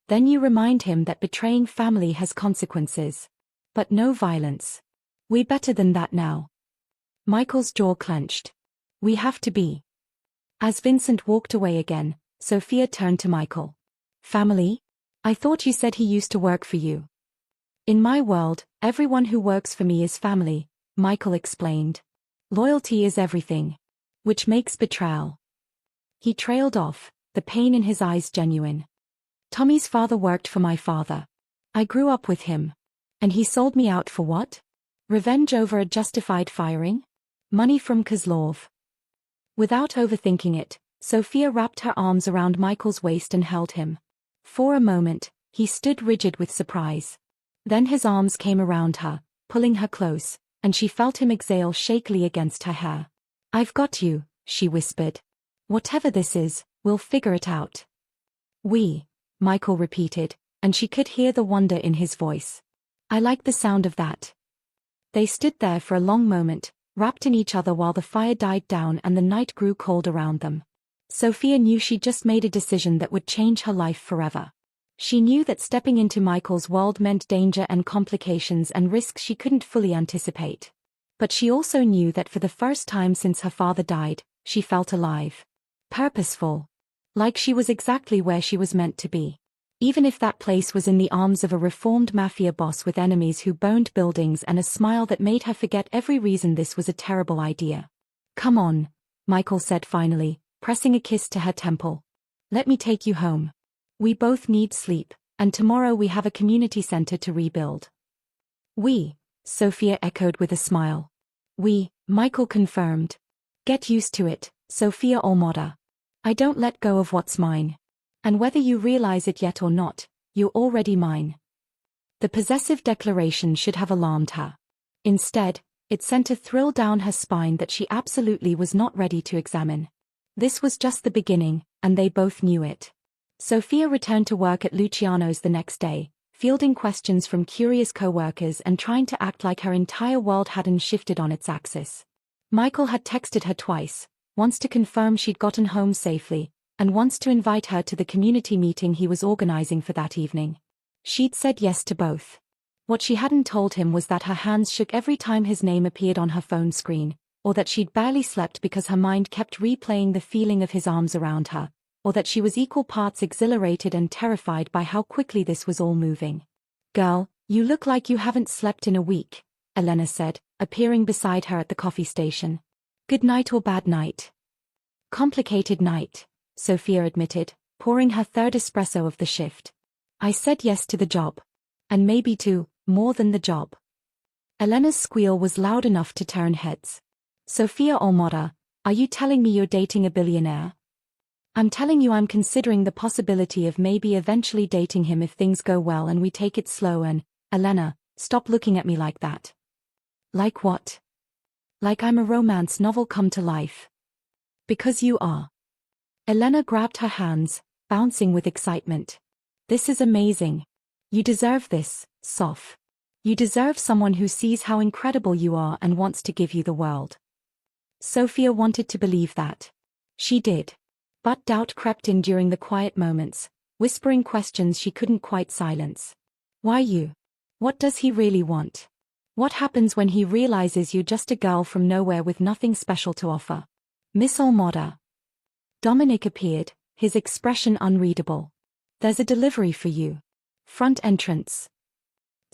then you remind him that betraying family has consequences. But no violence. We're better than that now. Michael's jaw clenched. We have to be. As Vincent walked away again, Sophia turned to Michael. Family? I thought you said he used to work for you. In my world, everyone who works for me is family, Michael explained. Loyalty is everything. Which makes betrayal. He trailed off, the pain in his eyes genuine. Tommy's father worked for my father. I grew up with him. And he sold me out for what? Revenge over a justified firing? Money from Kozlov. Without overthinking it, Sophia wrapped her arms around Michael's waist and held him. For a moment, he stood rigid with surprise. Then his arms came around her, pulling her close, and she felt him exhale shakily against her hair. I've got you, she whispered. Whatever this is, we'll figure it out. We, Michael repeated, and she could hear the wonder in his voice. I like the sound of that. They stood there for a long moment, wrapped in each other while the fire died down and the night grew cold around them. Sophia knew she'd just made a decision that would change her life forever. She knew that stepping into Michael's world meant danger and complications and risks she couldn't fully anticipate. But she also knew that for the first time since her father died, she felt alive. Purposeful. Like she was exactly where she was meant to be. Even if that place was in the arms of a reformed mafia boss with enemies who burned buildings and a smile that made her forget every reason this was a terrible idea. Come on, Michael said finally, pressing a kiss to her temple. Let me take you home. We both need sleep, and tomorrow we have a community center to rebuild. We, Sophia echoed with a smile. We, Michael confirmed. Get used to it, Sophia Almoda. I don't let go of what's mine. And whether you realize it yet or not, you're already mine. The possessive declaration should have alarmed her. Instead, it sent a thrill down her spine that she absolutely was not ready to examine. This was just the beginning, and they both knew it. Sophia returned to work at Luciano's the next day, fielding questions from curious co-workers and trying to act like her entire world hadn't shifted on its axis. Michael had texted her twice, once to confirm she'd gotten home safely, and once to invite her to the community meeting he was organizing for that evening. She'd said yes to both. What she hadn't told him was that her hands shook every time his name appeared on her phone screen, or that she'd barely slept because her mind kept replaying the feeling of his arms around her, or that she was equal parts exhilarated and terrified by how quickly this was all moving. Girl, you look like you haven't slept in a week, Elena said, appearing beside her at the coffee station. Good night or bad night? Complicated night, Sophia admitted, pouring her third espresso of the shift. I said yes to the job. And maybe to, more than the job. Elena's squeal was loud enough to turn heads. Sophia Almoda, are you telling me you're dating a billionaire? I'm telling you I'm considering the possibility of maybe eventually dating him if things go well and we take it slow and, Elena, stop looking at me like that. Like what? Like I'm a romance novel come to life. Because you are. Elena grabbed her hands, bouncing with excitement. This is amazing. You deserve this, Soph. You deserve someone who sees how incredible you are and wants to give you the world. Sophia wanted to believe that. She did. But doubt crept in during the quiet moments, whispering questions she couldn't quite silence. Why you? What does he really want? What happens when he realizes you're just a girl from nowhere with nothing special to offer? Miss Almoda. Dominic appeared, his expression unreadable. There's a delivery for you. Front entrance.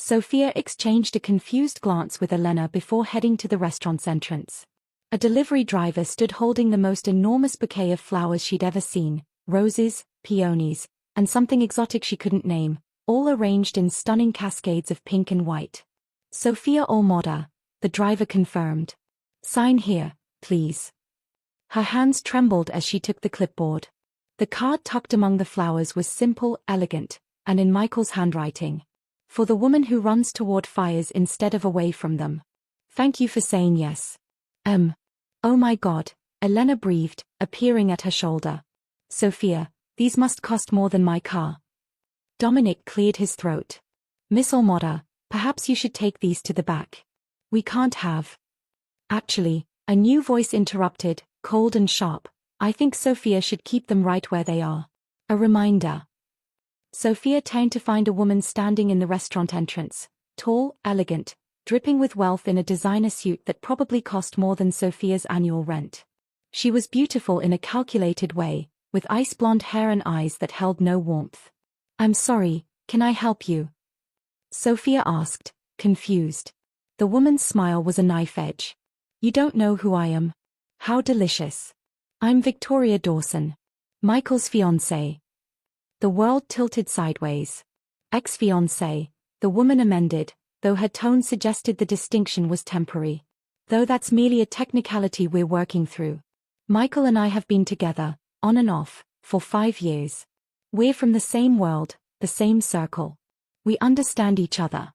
Sophia exchanged a confused glance with Elena before heading to the restaurant's entrance. A delivery driver stood holding the most enormous bouquet of flowers she'd ever seen, roses, peonies, and something exotic she couldn't name, all arranged in stunning cascades of pink and white. Sophia Almoda, the driver confirmed. Sign here, please. Her hands trembled as she took the clipboard. The card tucked among the flowers was simple, elegant, and in Michael's handwriting. For the woman who runs toward fires instead of away from them. Thank you for saying yes. Oh my God, Elena breathed, appearing at her shoulder. Sophia, these must cost more than my car. Dominic cleared his throat. Miss Almoda, perhaps you should take these to the back. We can't have. Actually, a new voice interrupted, cold and sharp. I think Sophia should keep them right where they are. A reminder. Sophia turned to find a woman standing in the restaurant entrance, tall, elegant, dripping with wealth in a designer suit that probably cost more than Sophia's annual rent. She was beautiful in a calculated way, with ice blonde hair and eyes that held no warmth. I'm sorry, can I help you? Sophia asked, confused. The woman's smile was a knife edge. You don't know who I am? How delicious. I'm Victoria Dawson. Michael's fiancée. The world tilted sideways. Ex-fiancée, the woman amended, though her tone suggested the distinction was temporary. Though that's merely a technicality we're working through. Michael and I have been together, on and off, for 5 years. We're from the same world, the same circle. We understand each other.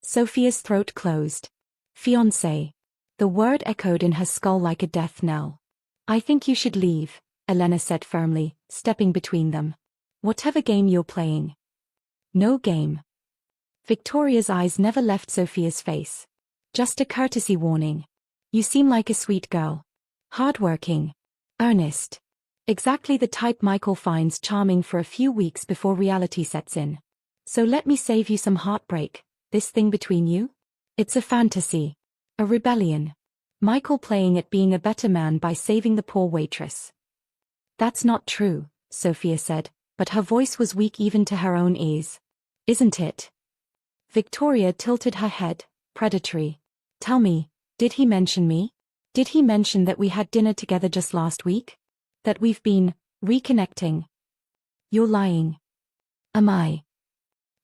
Sophia's throat closed. Fiancé. The word echoed in her skull like a death knell. I think you should leave, Elena said firmly, stepping between them. Whatever game you're playing. No game. Victoria's eyes never left Sophia's face. Just a courtesy warning. You seem like a sweet girl. Hardworking. Earnest. Exactly the type Michael finds charming for a few weeks before reality sets in. So let me save you some heartbreak. This thing between you? It's a fantasy. A rebellion. Michael playing at being a better man by saving the poor waitress. That's not true, Sophia said, but her voice was weak even to her own ears. Isn't it? Victoria tilted her head, predatory. Tell me, did he mention me? Did he mention that we had dinner together just last week? That we've been reconnecting? You're lying. Am I?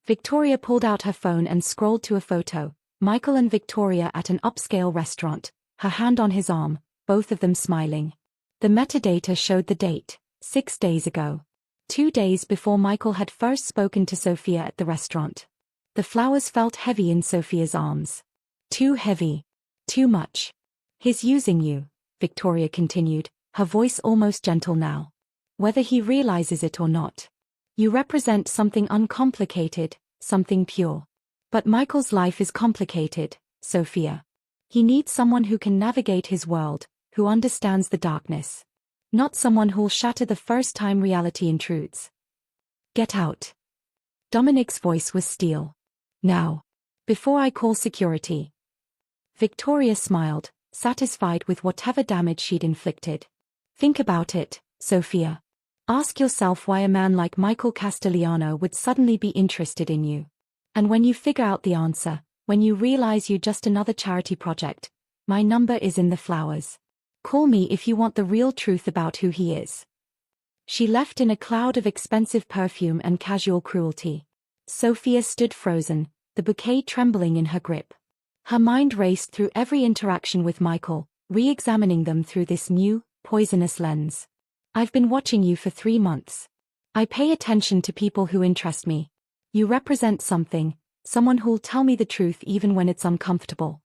Victoria pulled out her phone and scrolled to a photo. Michael and Victoria at an upscale restaurant, her hand on his arm, both of them smiling. The metadata showed the date, 6 days ago. 2 days before Michael had first spoken to Sophia at the restaurant. The flowers felt heavy in Sophia's arms. Too heavy. Too much. He's using you, Victoria continued, her voice almost gentle now. Whether he realizes it or not. You represent something uncomplicated, something pure. But Michael's life is complicated, Sophia. He needs someone who can navigate his world, who understands the darkness. Not someone who'll shatter the first time reality intrudes. Get out. Dominic's voice was steel. Now. Before I call security. Victoria smiled, satisfied with whatever damage she'd inflicted. Think about it, Sophia. Ask yourself why a man like Michael Castellano would suddenly be interested in you. And when you figure out the answer, when you realize you're just another charity project, my number is in the flowers. Call me if you want the real truth about who he is. She left in a cloud of expensive perfume and casual cruelty. Sophia stood frozen, the bouquet trembling in her grip. Her mind raced through every interaction with Michael, re-examining them through this new, poisonous lens. I've been watching you for 3 months. I pay attention to people who interest me. You represent something, someone who'll tell me the truth even when it's uncomfortable.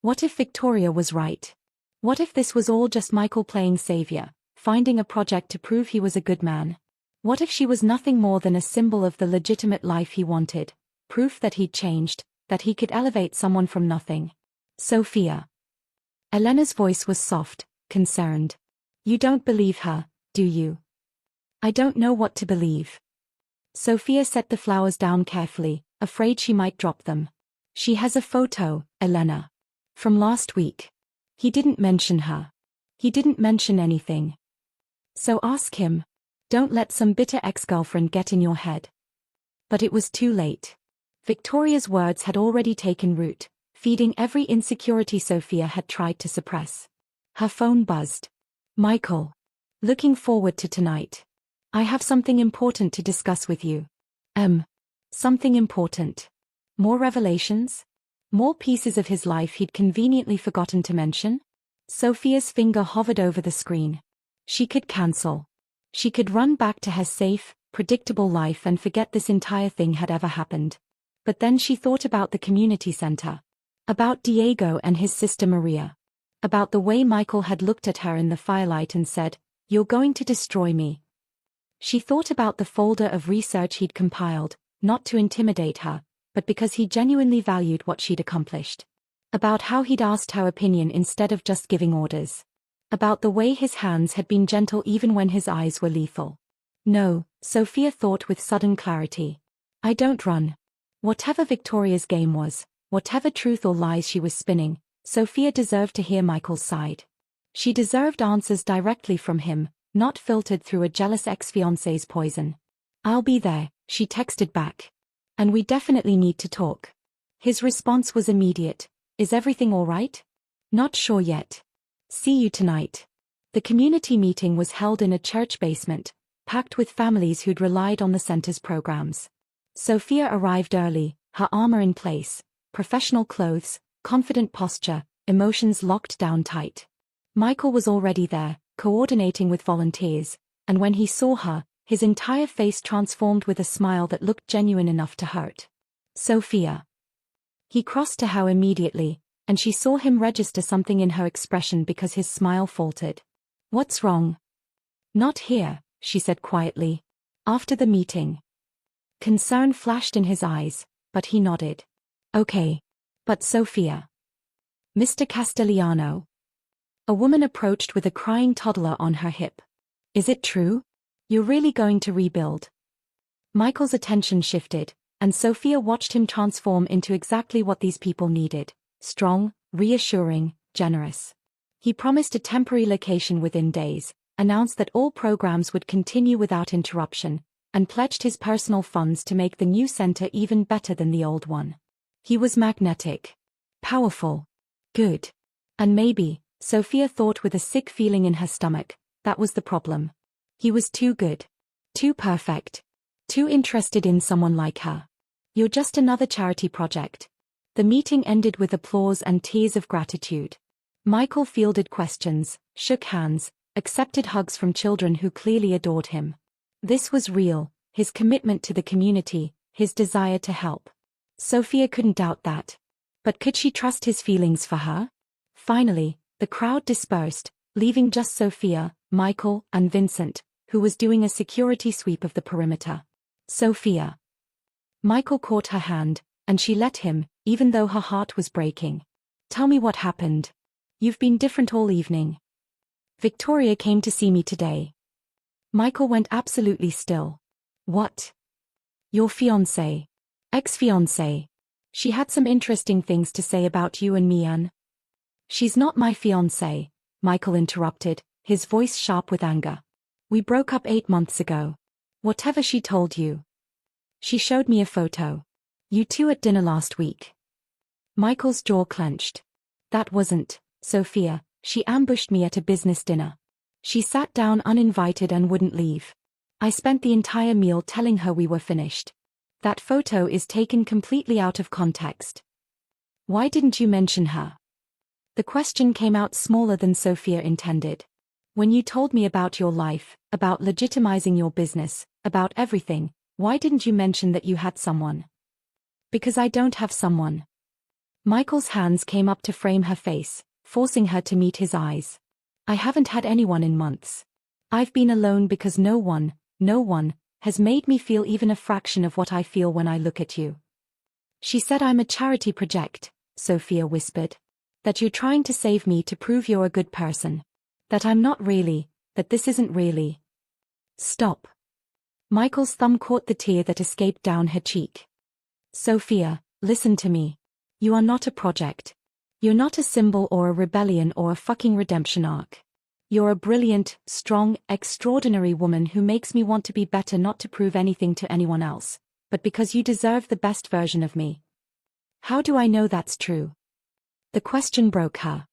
What if Victoria was right? What if this was all just Michael playing savior, finding a project to prove he was a good man? What if she was nothing more than a symbol of the legitimate life he wanted, proof that he'd changed, that he could elevate someone from nothing? Sophia. Elena's voice was soft, concerned. You don't believe her, do you? I don't know what to believe. Sophia set the flowers down carefully, afraid she might drop them. She has a photo, Elena. From last week. He didn't mention her. He didn't mention anything. So ask him. Don't let some bitter ex-girlfriend get in your head. But it was too late. Victoria's words had already taken root, feeding every insecurity Sophia had tried to suppress. Her phone buzzed. Michael. Looking forward to tonight. I have something important to discuss with you. Something important. More revelations? More pieces of his life he'd conveniently forgotten to mention? Sophia's finger hovered over the screen. She could cancel. She could run back to her safe, predictable life and forget this entire thing had ever happened. But then she thought about the community center. About Diego and his sister Maria. About the way Michael had looked at her in the firelight and said, "You're going to destroy me." She thought about the folder of research he'd compiled, not to intimidate her, but because he genuinely valued what she'd accomplished. About how he'd asked her opinion instead of just giving orders. About the way his hands had been gentle even when his eyes were lethal. No, Sophia thought with sudden clarity. I don't run. Whatever Victoria's game was, whatever truth or lies she was spinning, Sophia deserved to hear Michael's side. She deserved answers directly from him, not filtered through a jealous ex-fiancé's poison. I'll be there, she texted back. And we definitely need to talk. His response was immediate. Is everything all right? Not sure yet. See you tonight. The community meeting was held in a church basement, packed with families who'd relied on the center's programs. Sophia arrived early, her armor in place, professional clothes, confident posture, emotions locked down tight. Michael was already there, coordinating with volunteers, and when he saw her, his entire face transformed with a smile that looked genuine enough to hurt. Sophia. He crossed to her immediately, and she saw him register something in her expression because his smile faltered. What's wrong? Not here, she said quietly. After the meeting. Concern flashed in his eyes, but he nodded. Okay. But Sophia. Mr. Castellano. A woman approached with a crying toddler on her hip. Is it true? You're really going to rebuild? Michael's attention shifted, and Sophia watched him transform into exactly what these people needed. Strong, reassuring, generous. He promised a temporary location within days, announced that all programs would continue without interruption, and pledged his personal funds to make the new center even better than the old one. He was magnetic. Powerful. Good. And maybe, Sophia thought with a sick feeling in her stomach, that was the problem. He was too good. Too perfect. Too interested in someone like her. You're just another charity project. The meeting ended with applause and tears of gratitude. Michael fielded questions, shook hands, accepted hugs from children who clearly adored him. This was real, his commitment to the community, his desire to help. Sophia couldn't doubt that. But could she trust his feelings for her? Finally, the crowd dispersed, leaving just Sophia, Michael, and Vincent, who was doing a security sweep of the perimeter. Sophia. Michael caught her hand, and she let him, even though her heart was breaking. Tell me what happened. You've been different all evening. Victoria came to see me today. Michael went absolutely still. What? Your fiancé. Ex-fiancé. She had some interesting things to say about you and me, Anne. She's not my fiancé, Michael interrupted, his voice sharp with anger. We broke up 8 months ago. Whatever she told you. She showed me a photo. You two at dinner last week. Michael's jaw clenched. That wasn't, Sophia, she ambushed me at a business dinner. She sat down uninvited and wouldn't leave. I spent the entire meal telling her we were finished. That photo is taken completely out of context. Why didn't you mention her? The question came out smaller than Sophia intended. When you told me about your life, about legitimizing your business, about everything, why didn't you mention that you had someone? Because I don't have someone. Michael's hands came up to frame her face, forcing her to meet his eyes. I haven't had anyone in months. I've been alone because no one, has made me feel even a fraction of what I feel when I look at you. She said I'm a charity project, Sophia whispered. That you're trying to save me to prove you're a good person. That I'm not really, that this isn't really. Stop. Michael's thumb caught the tear that escaped down her cheek. Sophia, listen to me. You are not a project. You're not a symbol or a rebellion or a fucking redemption arc. You're a brilliant, strong, extraordinary woman who makes me want to be better, not to prove anything to anyone else, but because you deserve the best version of me. How do I know that's true? The question broke her.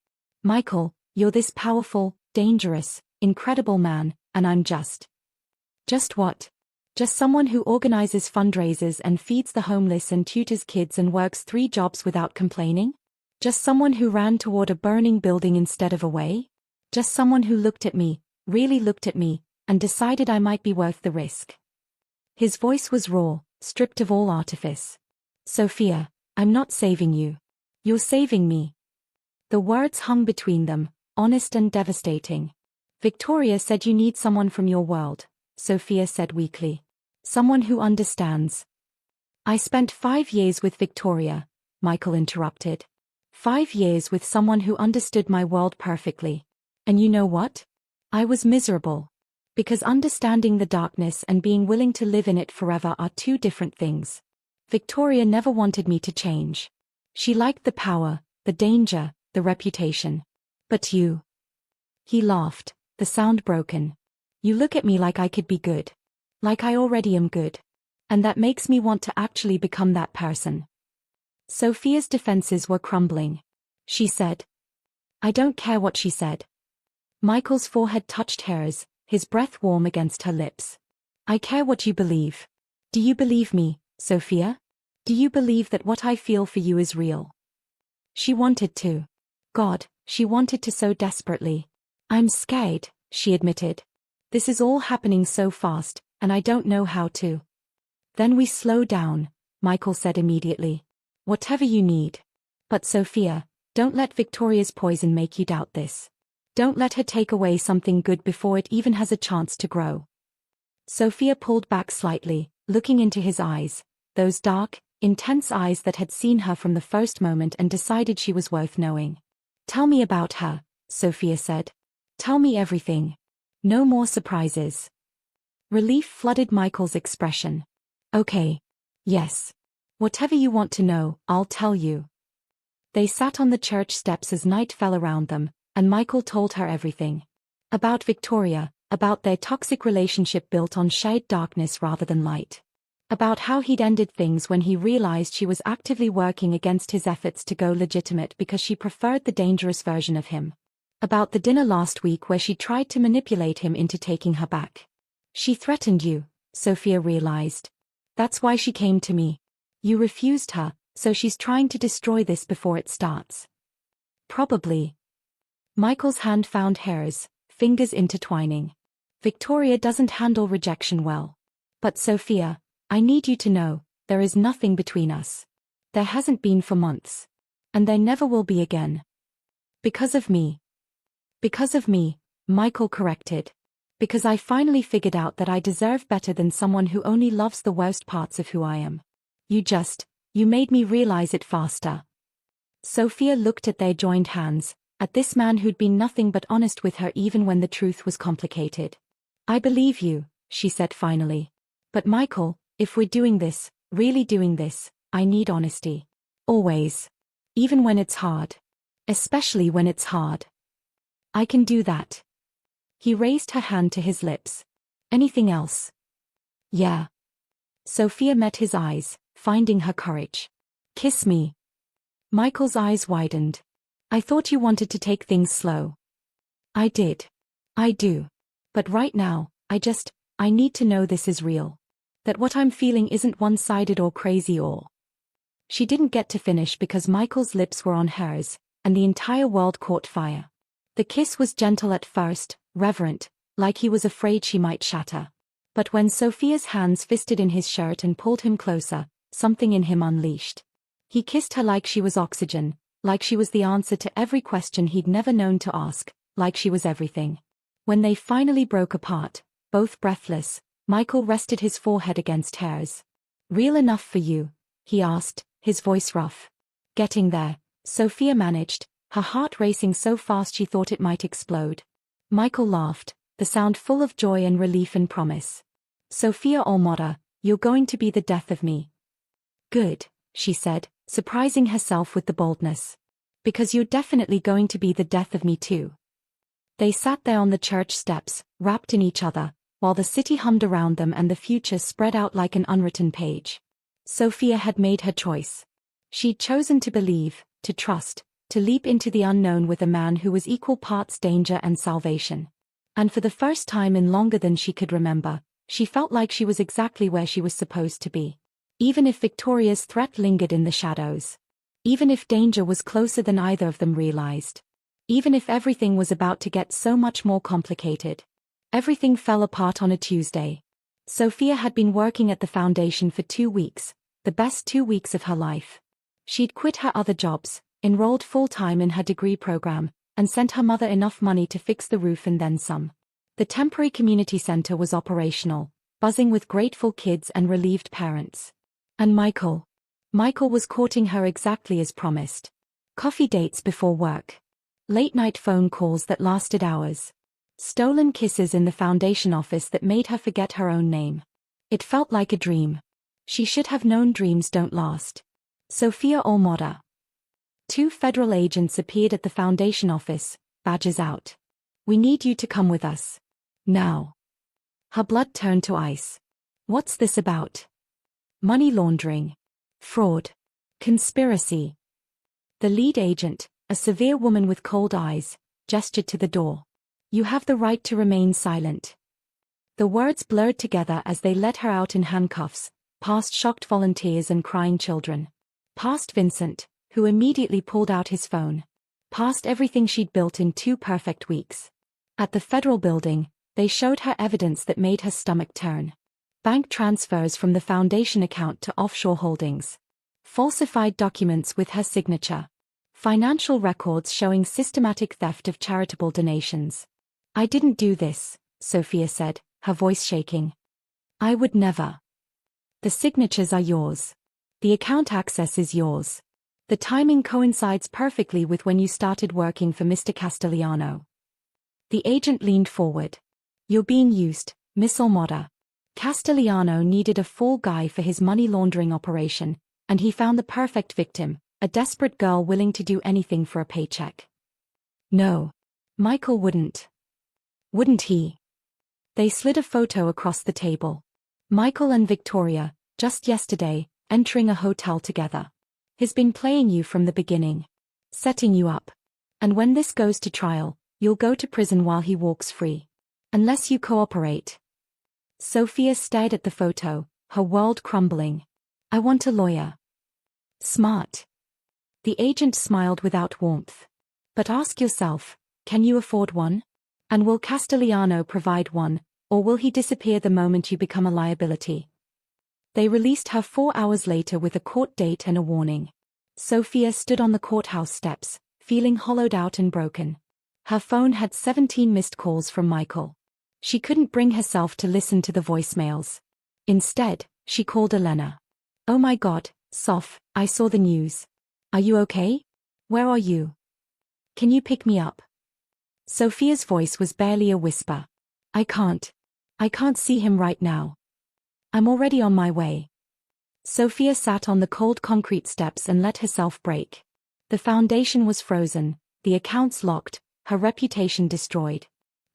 Michael, you're this powerful, dangerous, incredible man, and I'm just what? Just someone who organizes fundraisers and feeds the homeless and tutors kids and works 3 jobs without complaining? Just someone who ran toward a burning building instead of away? Just someone who looked at me, really looked at me, and decided I might be worth the risk. His voice was raw, stripped of all artifice. Sophia, I'm not saving you. You're saving me. The words hung between them, honest and devastating. Victoria said you need someone from your world, Sophia said weakly. Someone who understands. I spent 5 years with Victoria, Michael interrupted. 5 years with someone who understood my world perfectly. And you know what? I was miserable. Because understanding the darkness and being willing to live in it forever are 2 different things. Victoria never wanted me to change. She liked the power, the danger, the reputation. But you. He laughed, the sound broken. You look at me like I could be good. Like I already am good. And that makes me want to actually become that person. Sophia's defenses were crumbling. She said. I don't care what she said. Michael's forehead touched hers, his breath warm against her lips. I care what you believe. Do you believe me, Sophia? Do you believe that what I feel for you is real? She wanted to. God, she wanted to so desperately. I'm scared, she admitted. This is all happening so fast, and I don't know how to. Then we slow down, Michael said immediately. Whatever you need. But Sophia, don't let Victoria's poison make you doubt this. Don't let her take away something good before it even has a chance to grow. Sophia pulled back slightly, looking into his eyes, those dark, intense eyes that had seen her from the first moment and decided she was worth knowing. Tell me about her, Sophia said. Tell me everything. No more surprises. Relief flooded Michael's expression. Okay. Yes. Whatever you want to know, I'll tell you. They sat on the church steps as night fell around them, and Michael told her everything. About Victoria, about their toxic relationship built on shared darkness rather than light. About how he'd ended things when he realized she was actively working against his efforts to go legitimate because she preferred the dangerous version of him. About the dinner last week where she tried to manipulate him into taking her back. She threatened you, Sophia realized. That's why she came to me. You refused her, so she's trying to destroy this before it starts. Probably. Michael's hand found hers, fingers intertwining. Victoria doesn't handle rejection well. But Sophia, I need you to know, there is nothing between us. There hasn't been for months. And there never will be again. Because of me. Because of me, Michael corrected. Because I finally figured out that I deserve better than someone who only loves the worst parts of who I am. You made me realize it faster. Sophia looked at their joined hands, at this man who'd been nothing but honest with her even when the truth was complicated. I believe you, she said finally. But Michael, if we're doing this, really doing this, I need honesty. Always. Even when it's hard. Especially when it's hard. I can do that. He raised her hand to his lips. Anything else? Yeah. Sophia met his eyes, finding her courage. Kiss me. Michael's eyes widened. I thought you wanted to take things slow. I did. I do. But right now, I need to know this is real. That what I'm feeling isn't one-sided or crazy or... She didn't get to finish because Michael's lips were on hers, and the entire world caught fire. The kiss was gentle at first, reverent, like he was afraid she might shatter. But when Sophia's hands fisted in his shirt and pulled him closer, something in him unleashed. He kissed her like she was oxygen, like she was the answer to every question he'd never known to ask, like she was everything. When they finally broke apart, both breathless, Michael rested his forehead against hers. Real enough for you? He asked, his voice rough. Getting there, Sophia managed, her heart racing so fast she thought it might explode. Michael laughed, the sound full of joy and relief and promise. Sophia Almoda, you're going to be the death of me. Good, she said, surprising herself with the boldness. Because you're definitely going to be the death of me too. They sat there on the church steps, wrapped in each other, while the city hummed around them and the future spread out like an unwritten page. Sophia had made her choice. She'd chosen to believe, to trust, to leap into the unknown with a man who was equal parts danger and salvation. And for the first time in longer than she could remember, she felt like she was exactly where she was supposed to be. Even if Victoria's threat lingered in the shadows. Even if danger was closer than either of them realized. Even if everything was about to get so much more complicated. Everything fell apart on a Tuesday. Sophia had been working at the foundation for 2 weeks, the best 2 weeks of her life. She'd quit her other jobs, enrolled full-time in her degree program, and sent her mother enough money to fix the roof and then some. The temporary community center was operational, buzzing with grateful kids and relieved parents. And Michael was courting her exactly as promised. Coffee dates before work. Late-night phone calls that lasted hours. Stolen kisses in the foundation office that made her forget her own name. It felt like a dream. She should have known dreams don't last. Sophia Almoda. 2 federal agents appeared at the foundation office, badges out. We need you to come with us. Now. Her blood turned to ice. What's this about? Money laundering. Fraud. Conspiracy. The lead agent, a severe woman with cold eyes, gestured to the door. You have the right to remain silent. The words blurred together as they led her out in handcuffs, past shocked volunteers and crying children. Past Vincent, who immediately pulled out his phone. Past everything she'd built in 2 perfect weeks. At the federal building, they showed her evidence that made her stomach turn. Bank transfers from the foundation account to offshore holdings. Falsified documents with her signature. Financial records showing systematic theft of charitable donations. I didn't do this, Sophia said, her voice shaking. I would never. The signatures are yours. The account access is yours. The timing coincides perfectly with when you started working for Mr. Castellano. The agent leaned forward. You're being used, Miss Almoda. Castellano needed a fall guy for his money laundering operation, and he found the perfect victim, a desperate girl willing to do anything for a paycheck. No. Michael wouldn't. Wouldn't he? They slid a photo across the table. Michael and Victoria, just yesterday, entering a hotel together. He's been playing you from the beginning. Setting you up. And when this goes to trial, you'll go to prison while he walks free. Unless you cooperate. Sophia stared at the photo, her world crumbling. I want a lawyer. Smart. The agent smiled without warmth. But ask yourself, can you afford one? And will Castellano provide one, or will he disappear the moment you become a liability? They released her 4 hours later with a court date and a warning. Sophia stood on the courthouse steps, feeling hollowed out and broken. Her phone had 17 missed calls from Michael. She couldn't bring herself to listen to the voicemails. Instead, she called Elena. Oh my God, Soph, I saw the news. Are you okay? Where are you? Can you pick me up? Sophia's voice was barely a whisper. I can't see him right now. I'm already on my way. Sophia sat on the cold concrete steps and let herself break. The foundation was frozen, the accounts locked, her reputation destroyed.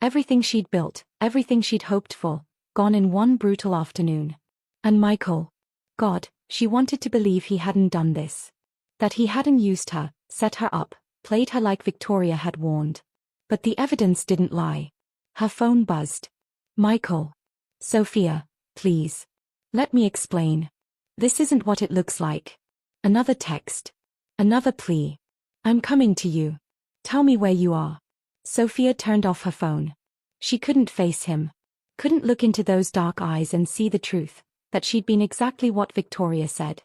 Everything she'd built, everything she'd hoped for, gone in one brutal afternoon. And Michael. God, she wanted to believe he hadn't done this. That he hadn't used her, set her up, played her like Victoria had warned. But the evidence didn't lie. Her phone buzzed. Michael. Sophia, please. Let me explain. This isn't what it looks like. Another text. Another plea. I'm coming to you. Tell me where you are. Sophia turned off her phone. She couldn't face him. Couldn't look into those dark eyes and see the truth, that she'd been exactly what Victoria said.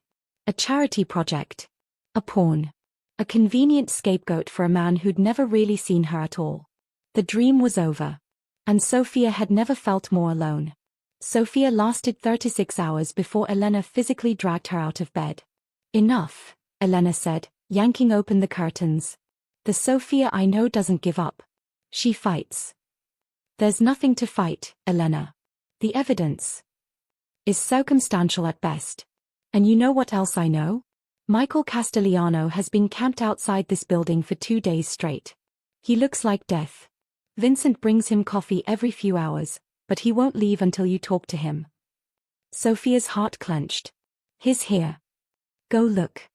A charity project. A pawn. A convenient scapegoat for a man who'd never really seen her at all. The dream was over. And Sophia had never felt more alone. Sophia lasted 36 hours before Elena physically dragged her out of bed. Enough, Elena said, yanking open the curtains. The Sophia I know doesn't give up. She fights. There's nothing to fight, Elena. The evidence is circumstantial at best. And you know what else I know? Michael Castellano has been camped outside this building for 2 days straight. He looks like death. Vincent brings him coffee every few hours, but he won't leave until you talk to him. Sophia's heart clenched. He's here. Go look.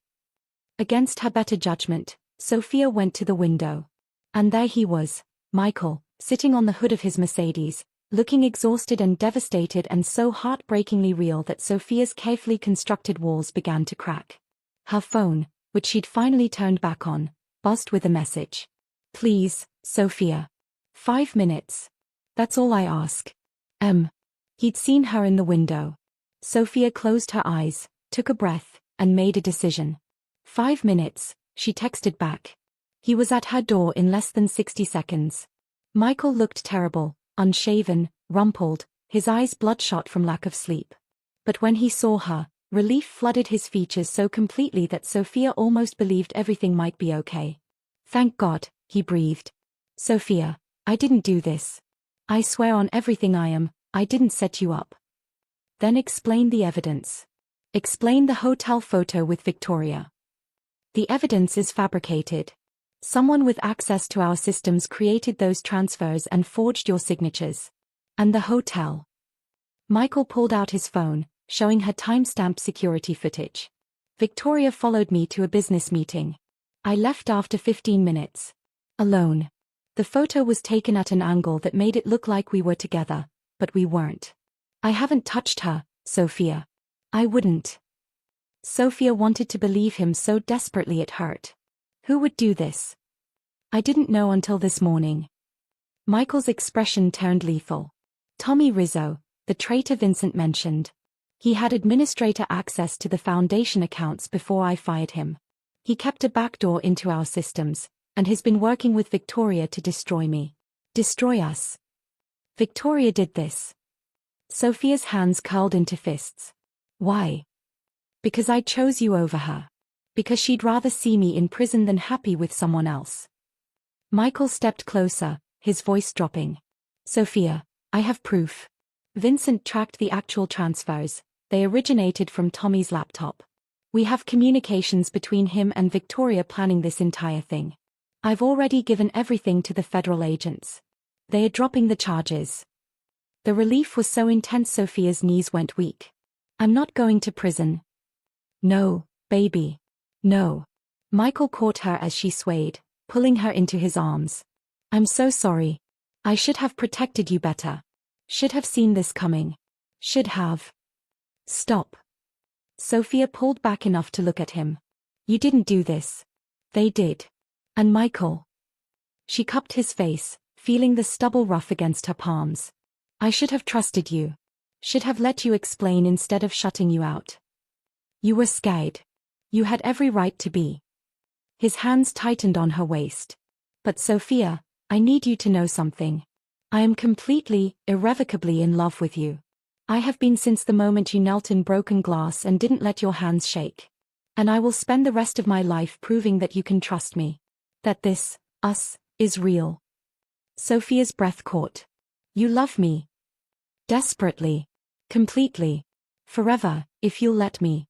Against her better judgment, Sophia went to the window. And there he was, Michael, sitting on the hood of his Mercedes, looking exhausted and devastated and so heartbreakingly real that Sophia's carefully constructed walls began to crack. Her phone, which she'd finally turned back on, buzzed with a message. Please, Sophia. 5 minutes. That's all I ask. He'd seen her in the window. Sophia closed her eyes, took a breath, and made a decision. 5 minutes, she texted back. He was at her door in less than 60 seconds. Michael looked terrible, unshaven, rumpled, his eyes bloodshot from lack of sleep. But when he saw her, relief flooded his features so completely that Sophia almost believed everything might be okay. Thank God, he breathed. Sophia, I didn't do this. I swear on everything I didn't set you up. Then explain the evidence. Explain the hotel photo with Victoria. The evidence is fabricated. Someone with access to our systems created those transfers and forged your signatures. And the hotel. Michael pulled out his phone, showing her time-stamped security footage. Victoria followed me to a business meeting. I left after 15 minutes. Alone. The photo was taken at an angle that made it look like we were together, but we weren't. I haven't touched her, Sophia. I wouldn't. Sophia wanted to believe him so desperately it hurt. Who would do this? I didn't know until this morning. Michael's expression turned lethal. Tommy Rizzo, the traitor Vincent mentioned. He had administrator access to the foundation accounts before I fired him. He kept a backdoor into our systems, and has been working with Victoria to destroy me. Destroy us. Victoria did this. Sophia's hands curled into fists. Why? Because I chose you over her. Because she'd rather see me in prison than happy with someone else. Michael stepped closer, his voice dropping. Sophia, I have proof. Vincent tracked the actual transfers. They originated from Tommy's laptop. We have communications between him and Victoria planning this entire thing. I've already given everything to the federal agents. They are dropping the charges. The relief was so intense Sophia's knees went weak. I'm not going to prison. No, baby. No. Michael caught her as she swayed, pulling her into his arms. I'm so sorry. I should have protected you better. Should have seen this coming. Should have. Stop. Sophia pulled back enough to look at him. You didn't do this. They did. And Michael. She cupped his face, feeling the stubble rough against her palms. I should have trusted you. Should have let you explain instead of shutting you out. You were scared. You had every right to be. His hands tightened on her waist. But Sophia, I need you to know something. I am completely, irrevocably in love with you. I have been since the moment you knelt in broken glass and didn't let your hands shake. And I will spend the rest of my life proving that you can trust me. That this, us, is real. Sophia's breath caught. You love me. Desperately. Completely. Forever, if you'll let me.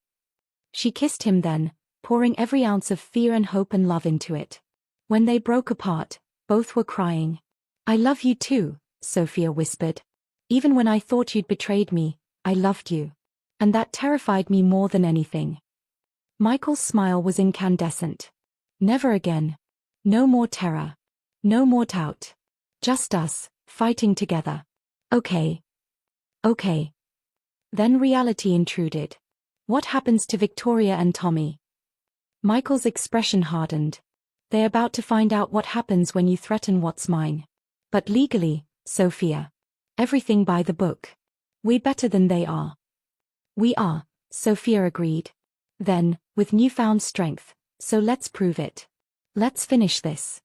She kissed him then, pouring every ounce of fear and hope and love into it. When they broke apart, both were crying. I love you too, Sophia whispered. Even when I thought you'd betrayed me, I loved you. And that terrified me more than anything. Michael's smile was incandescent. Never again. No more terror. No more doubt. Just us, fighting together. Okay. Okay. Then reality intruded. What happens to Victoria and Tommy? Michael's expression hardened. They're about to find out what happens when you threaten what's mine. But legally, Sophia. Everything by the book. We're better than they are. We are, Sophia agreed. Then, with newfound strength, so let's prove it. Let's finish this.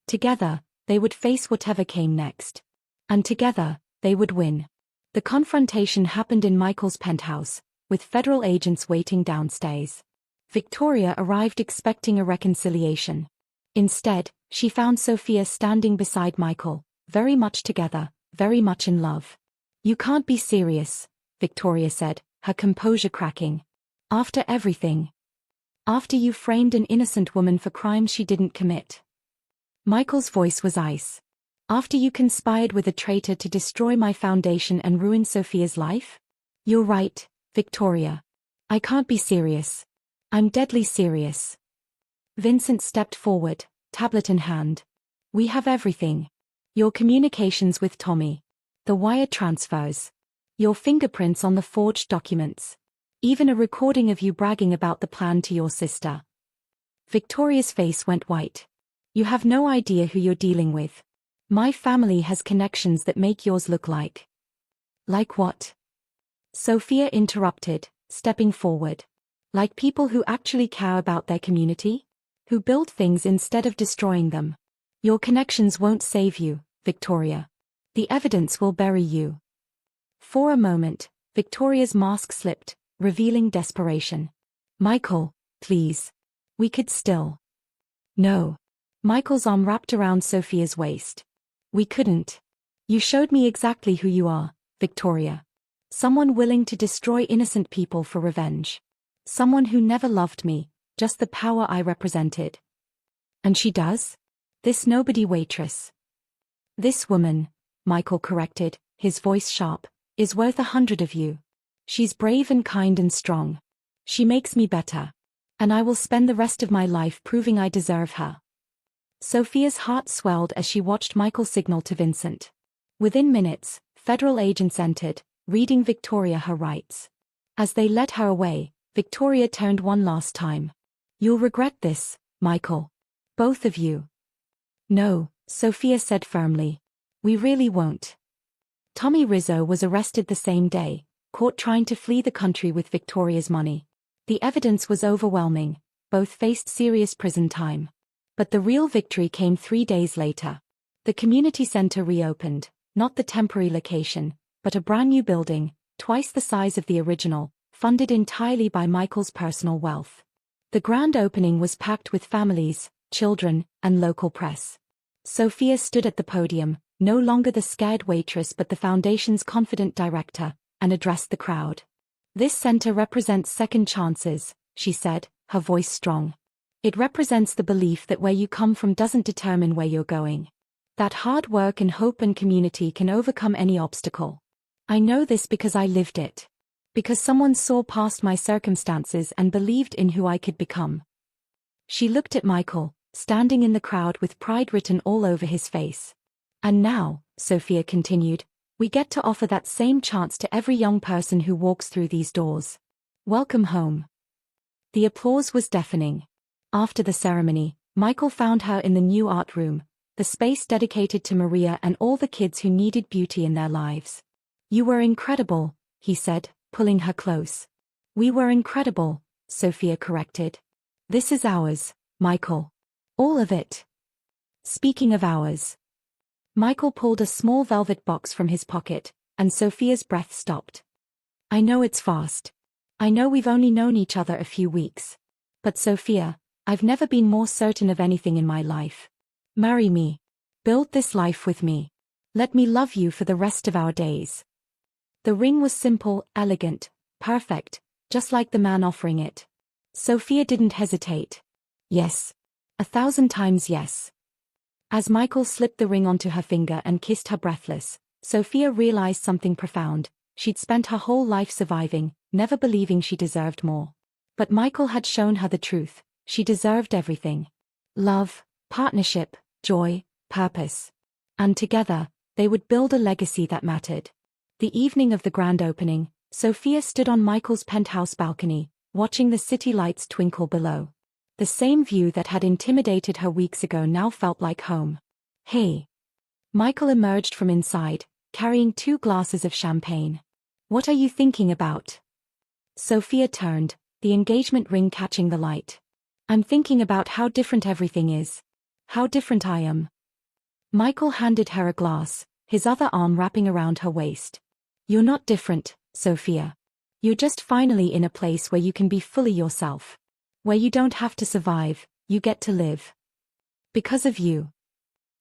Together, they would face whatever came next. And together, they would win. The confrontation happened in Michael's penthouse, with federal agents waiting downstairs. Victoria arrived expecting a reconciliation. Instead, she found Sophia standing beside Michael, very much together, very much in love. You can't be serious, Victoria said, her composure cracking. After everything. After you framed an innocent woman for crimes she didn't commit. Michael's voice was ice. After you conspired with a traitor to destroy my foundation and ruin Sophia's life? You're right, Victoria. I can't be serious. I'm deadly serious. Vincent stepped forward, tablet in hand. We have everything. Your communications with Tommy. The wire transfers. Your fingerprints on the forged documents. Even a recording of you bragging about the plan to your sister. Victoria's face went white. You have no idea who you're dealing with. My family has connections that make yours look like. Like what? Sophia interrupted, stepping forward. Like people who actually care about their community? Who build things instead of destroying them. Your connections won't save you, Victoria. The evidence will bury you. For a moment, Victoria's mask slipped, revealing desperation. Michael, please. We could still. No. Michael's arm wrapped around Sophia's waist. We couldn't. You showed me exactly who you are, Victoria. Someone willing to destroy innocent people for revenge. Someone who never loved me, just the power I represented. And she does? This nobody waitress. This woman, Michael corrected, his voice sharp, is worth 100 of you. She's brave and kind and strong. She makes me better. And I will spend the rest of my life proving I deserve her. Sophia's heart swelled as she watched Michael signal to Vincent. Within minutes, federal agents entered, reading Victoria her rights. As they led her away, Victoria turned one last time. You'll regret this, Michael. Both of you. No, Sophia said firmly. We really won't. Tommy Rizzo was arrested the same day, caught trying to flee the country with Victoria's money. The evidence was overwhelming, both faced serious prison time. But the real victory came 3 days later. The community center reopened, not the temporary location, but a brand new building, twice the size of the original, funded entirely by Michael's personal wealth. The grand opening was packed with families, children, and local press. Sophia stood at the podium, no longer the scared waitress but the foundation's confident director, and addressed the crowd. This center represents second chances, she said, her voice strong. It represents the belief that where you come from doesn't determine where you're going. That hard work and hope and community can overcome any obstacle. I know this because I lived it. Because someone saw past my circumstances and believed in who I could become. She looked at Michael, standing in the crowd with pride written all over his face. And now, Sophia continued, we get to offer that same chance to every young person who walks through these doors. Welcome home. The applause was deafening. After the ceremony, Michael found her in the new art room, the space dedicated to Maria and all the kids who needed beauty in their lives. You were incredible, he said, pulling her close. We were incredible, Sophia corrected. This is ours, Michael. All of it. Speaking of ours. Michael pulled a small velvet box from his pocket, and Sophia's breath stopped. I know it's fast. I know we've only known each other a few weeks. But Sophia, I've never been more certain of anything in my life. Marry me. Build this life with me. Let me love you for the rest of our days. The ring was simple, elegant, perfect, just like the man offering it. Sophia didn't hesitate. Yes. 1,000 times yes. As Michael slipped the ring onto her finger and kissed her breathless, Sophia realized something profound. She'd spent her whole life surviving, never believing she deserved more. But Michael had shown her the truth. She deserved everything. Love, partnership, joy, purpose. And together, they would build a legacy that mattered. The evening of the grand opening, Sophia stood on Michael's penthouse balcony, watching the city lights twinkle below. The same view that had intimidated her weeks ago now felt like home. Hey. Michael emerged from inside, carrying 2 glasses of champagne. What are you thinking about? Sophia turned, the engagement ring catching the light. I'm thinking about how different everything is. How different I am. Michael handed her a glass, his other arm wrapping around her waist. You're not different, Sophia. You're just finally in a place where you can be fully yourself. Where you don't have to survive, you get to live. Because of you.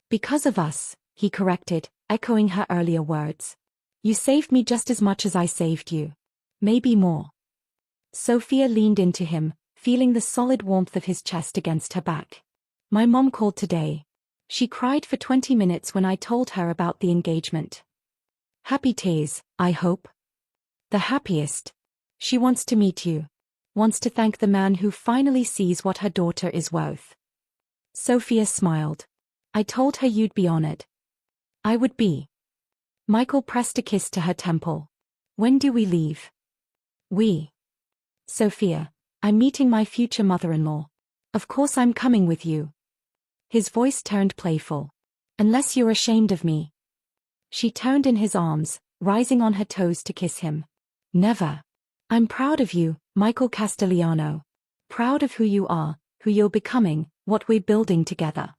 Because of us, he corrected, echoing her earlier words. You saved me just as much as I saved you. Maybe more. Sophia leaned into him, feeling the solid warmth of his chest against her back. My mom called today. She cried for 20 minutes when I told her about the engagement. Happy tears, I hope. The happiest. She wants to meet you. wants to thank the man who finally sees what her daughter is worth. Sophia smiled. I told her you'd be honored. I would be. Michael pressed a kiss to her temple. When do we leave? We. Sophia, I'm meeting my future mother-in-law. Of course I'm coming with you. His voice turned playful. Unless you're ashamed of me. She turned in his arms, rising on her toes to kiss him. Never. I'm proud of you, Michael Castellano. Proud of who you are, who you're becoming, what we're building together.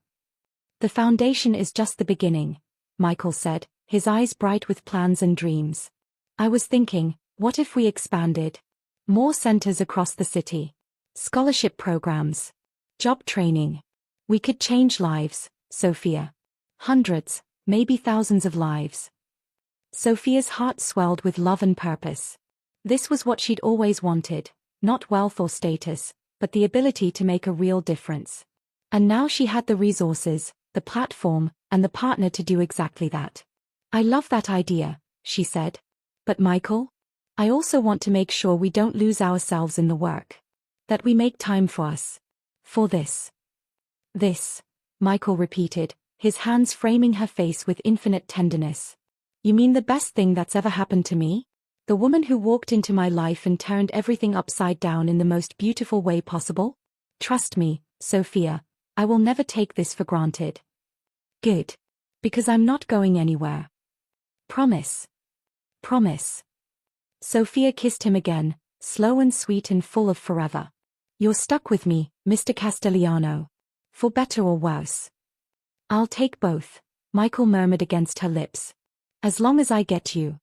The foundation is just the beginning, Michael said, his eyes bright with plans and dreams. I was thinking, what if we expanded? More centers across the city. Scholarship programs. Job training. We could change lives, Sophia. Hundreds, maybe thousands of lives. Sophia's heart swelled with love and purpose. This was what she'd always wanted, not wealth or status, but the ability to make a real difference. And now she had the resources, the platform, and the partner to do exactly that. I love that idea, she said. But Michael? I also want to make sure we don't lose ourselves in the work. That we make time for us. For this. This, Michael repeated, his hands framing her face with infinite tenderness. You mean the best thing that's ever happened to me? The woman who walked into my life and turned everything upside down in the most beautiful way possible? Trust me, Sophia, I will never take this for granted. Good. Because I'm not going anywhere. Promise. Promise. Sophia kissed him again, slow and sweet and full of forever. You're stuck with me, Mr. Castellano. For better or worse. I'll take both, Michael murmured against her lips. As long as I get you.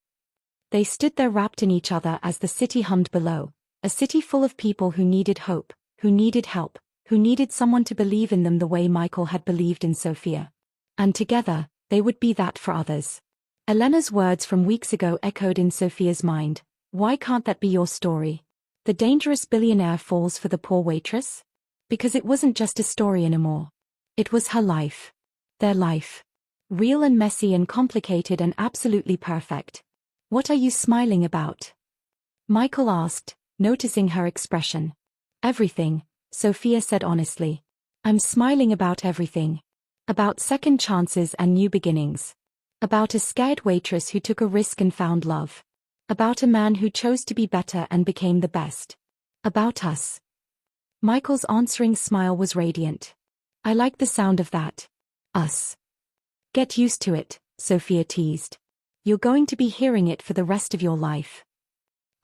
They stood there wrapped in each other as the city hummed below, a city full of people who needed hope, who needed help, who needed someone to believe in them the way Michael had believed in Sophia. And together, they would be that for others. Elena's words from weeks ago echoed in Sophia's mind. Why can't that be your story? The dangerous billionaire falls for the poor waitress? Because it wasn't just a story anymore. It was her life. Their life. Real and messy and complicated and absolutely perfect. What are you smiling about? Michael asked, noticing her expression. Everything, Sophia said honestly. I'm smiling about everything. About second chances and new beginnings. About a scared waitress who took a risk and found love. About a man who chose to be better and became the best. About us. Michael's answering smile was radiant. I like the sound of that. Us. Get used to it, Sophia teased. You're going to be hearing it for the rest of your life.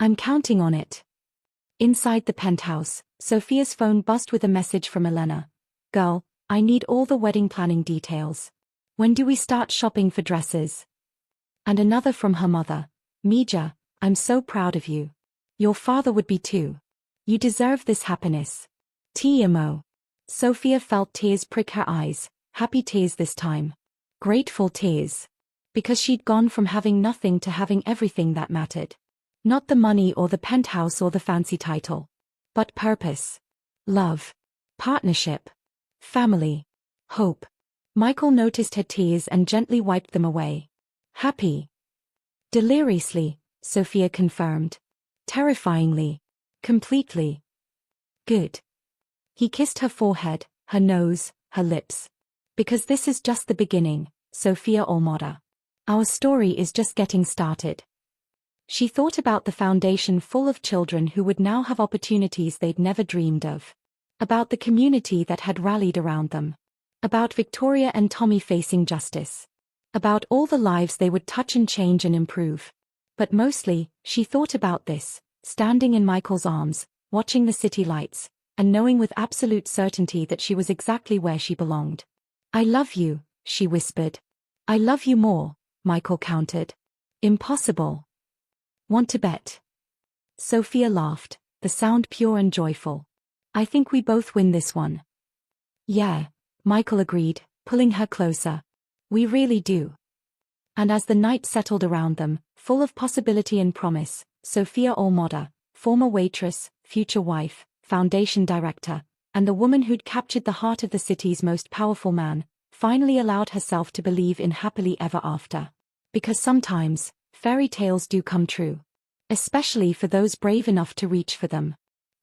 I'm counting on it. Inside the penthouse, Sophia's phone buzzed with a message from Elena. Girl, I need all the wedding planning details. When do we start shopping for dresses? And another from her mother. Mija, I'm so proud of you. Your father would be too. You deserve this happiness. TMO. Sophia felt tears prick her eyes, happy tears this time. Grateful tears. Because she'd gone from having nothing to having everything that mattered. Not the money or the penthouse or the fancy title. But purpose. Love. Partnership. Family. Hope. Michael noticed her tears and gently wiped them away. Happy. Deliriously, Sophia confirmed. Terrifyingly. Completely. Good. He kissed her forehead, her nose, her lips. Because this is just the beginning, Sophia Almoda. Our story is just getting started. She thought about the foundation full of children who would now have opportunities they'd never dreamed of. About the community that had rallied around them. About Victoria and Tommy facing justice. About all the lives they would touch and change and improve. But mostly, she thought about this, standing in Michael's arms, watching the city lights, and knowing with absolute certainty that she was exactly where she belonged. I love you, she whispered. I love you more, Michael countered. Impossible. Want to bet? Sophia laughed, the sound pure and joyful. I think we both win this one. Yeah, Michael agreed, pulling her closer. We really do. And as the night settled around them, full of possibility and promise, Sophia Almoda, former waitress, future wife, foundation director, and the woman who'd captured the heart of the city's most powerful man, finally allowed herself to believe in happily ever after. Because sometimes, fairy tales do come true. Especially for those brave enough to reach for them.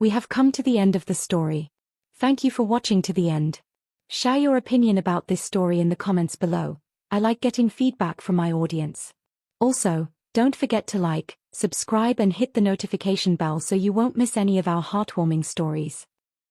We have come to the end of the story. Thank you for watching to the end. Share your opinion about this story in the comments below. I like getting feedback from my audience. Also, don't forget to like, subscribe and hit the notification bell so you won't miss any of our heartwarming stories.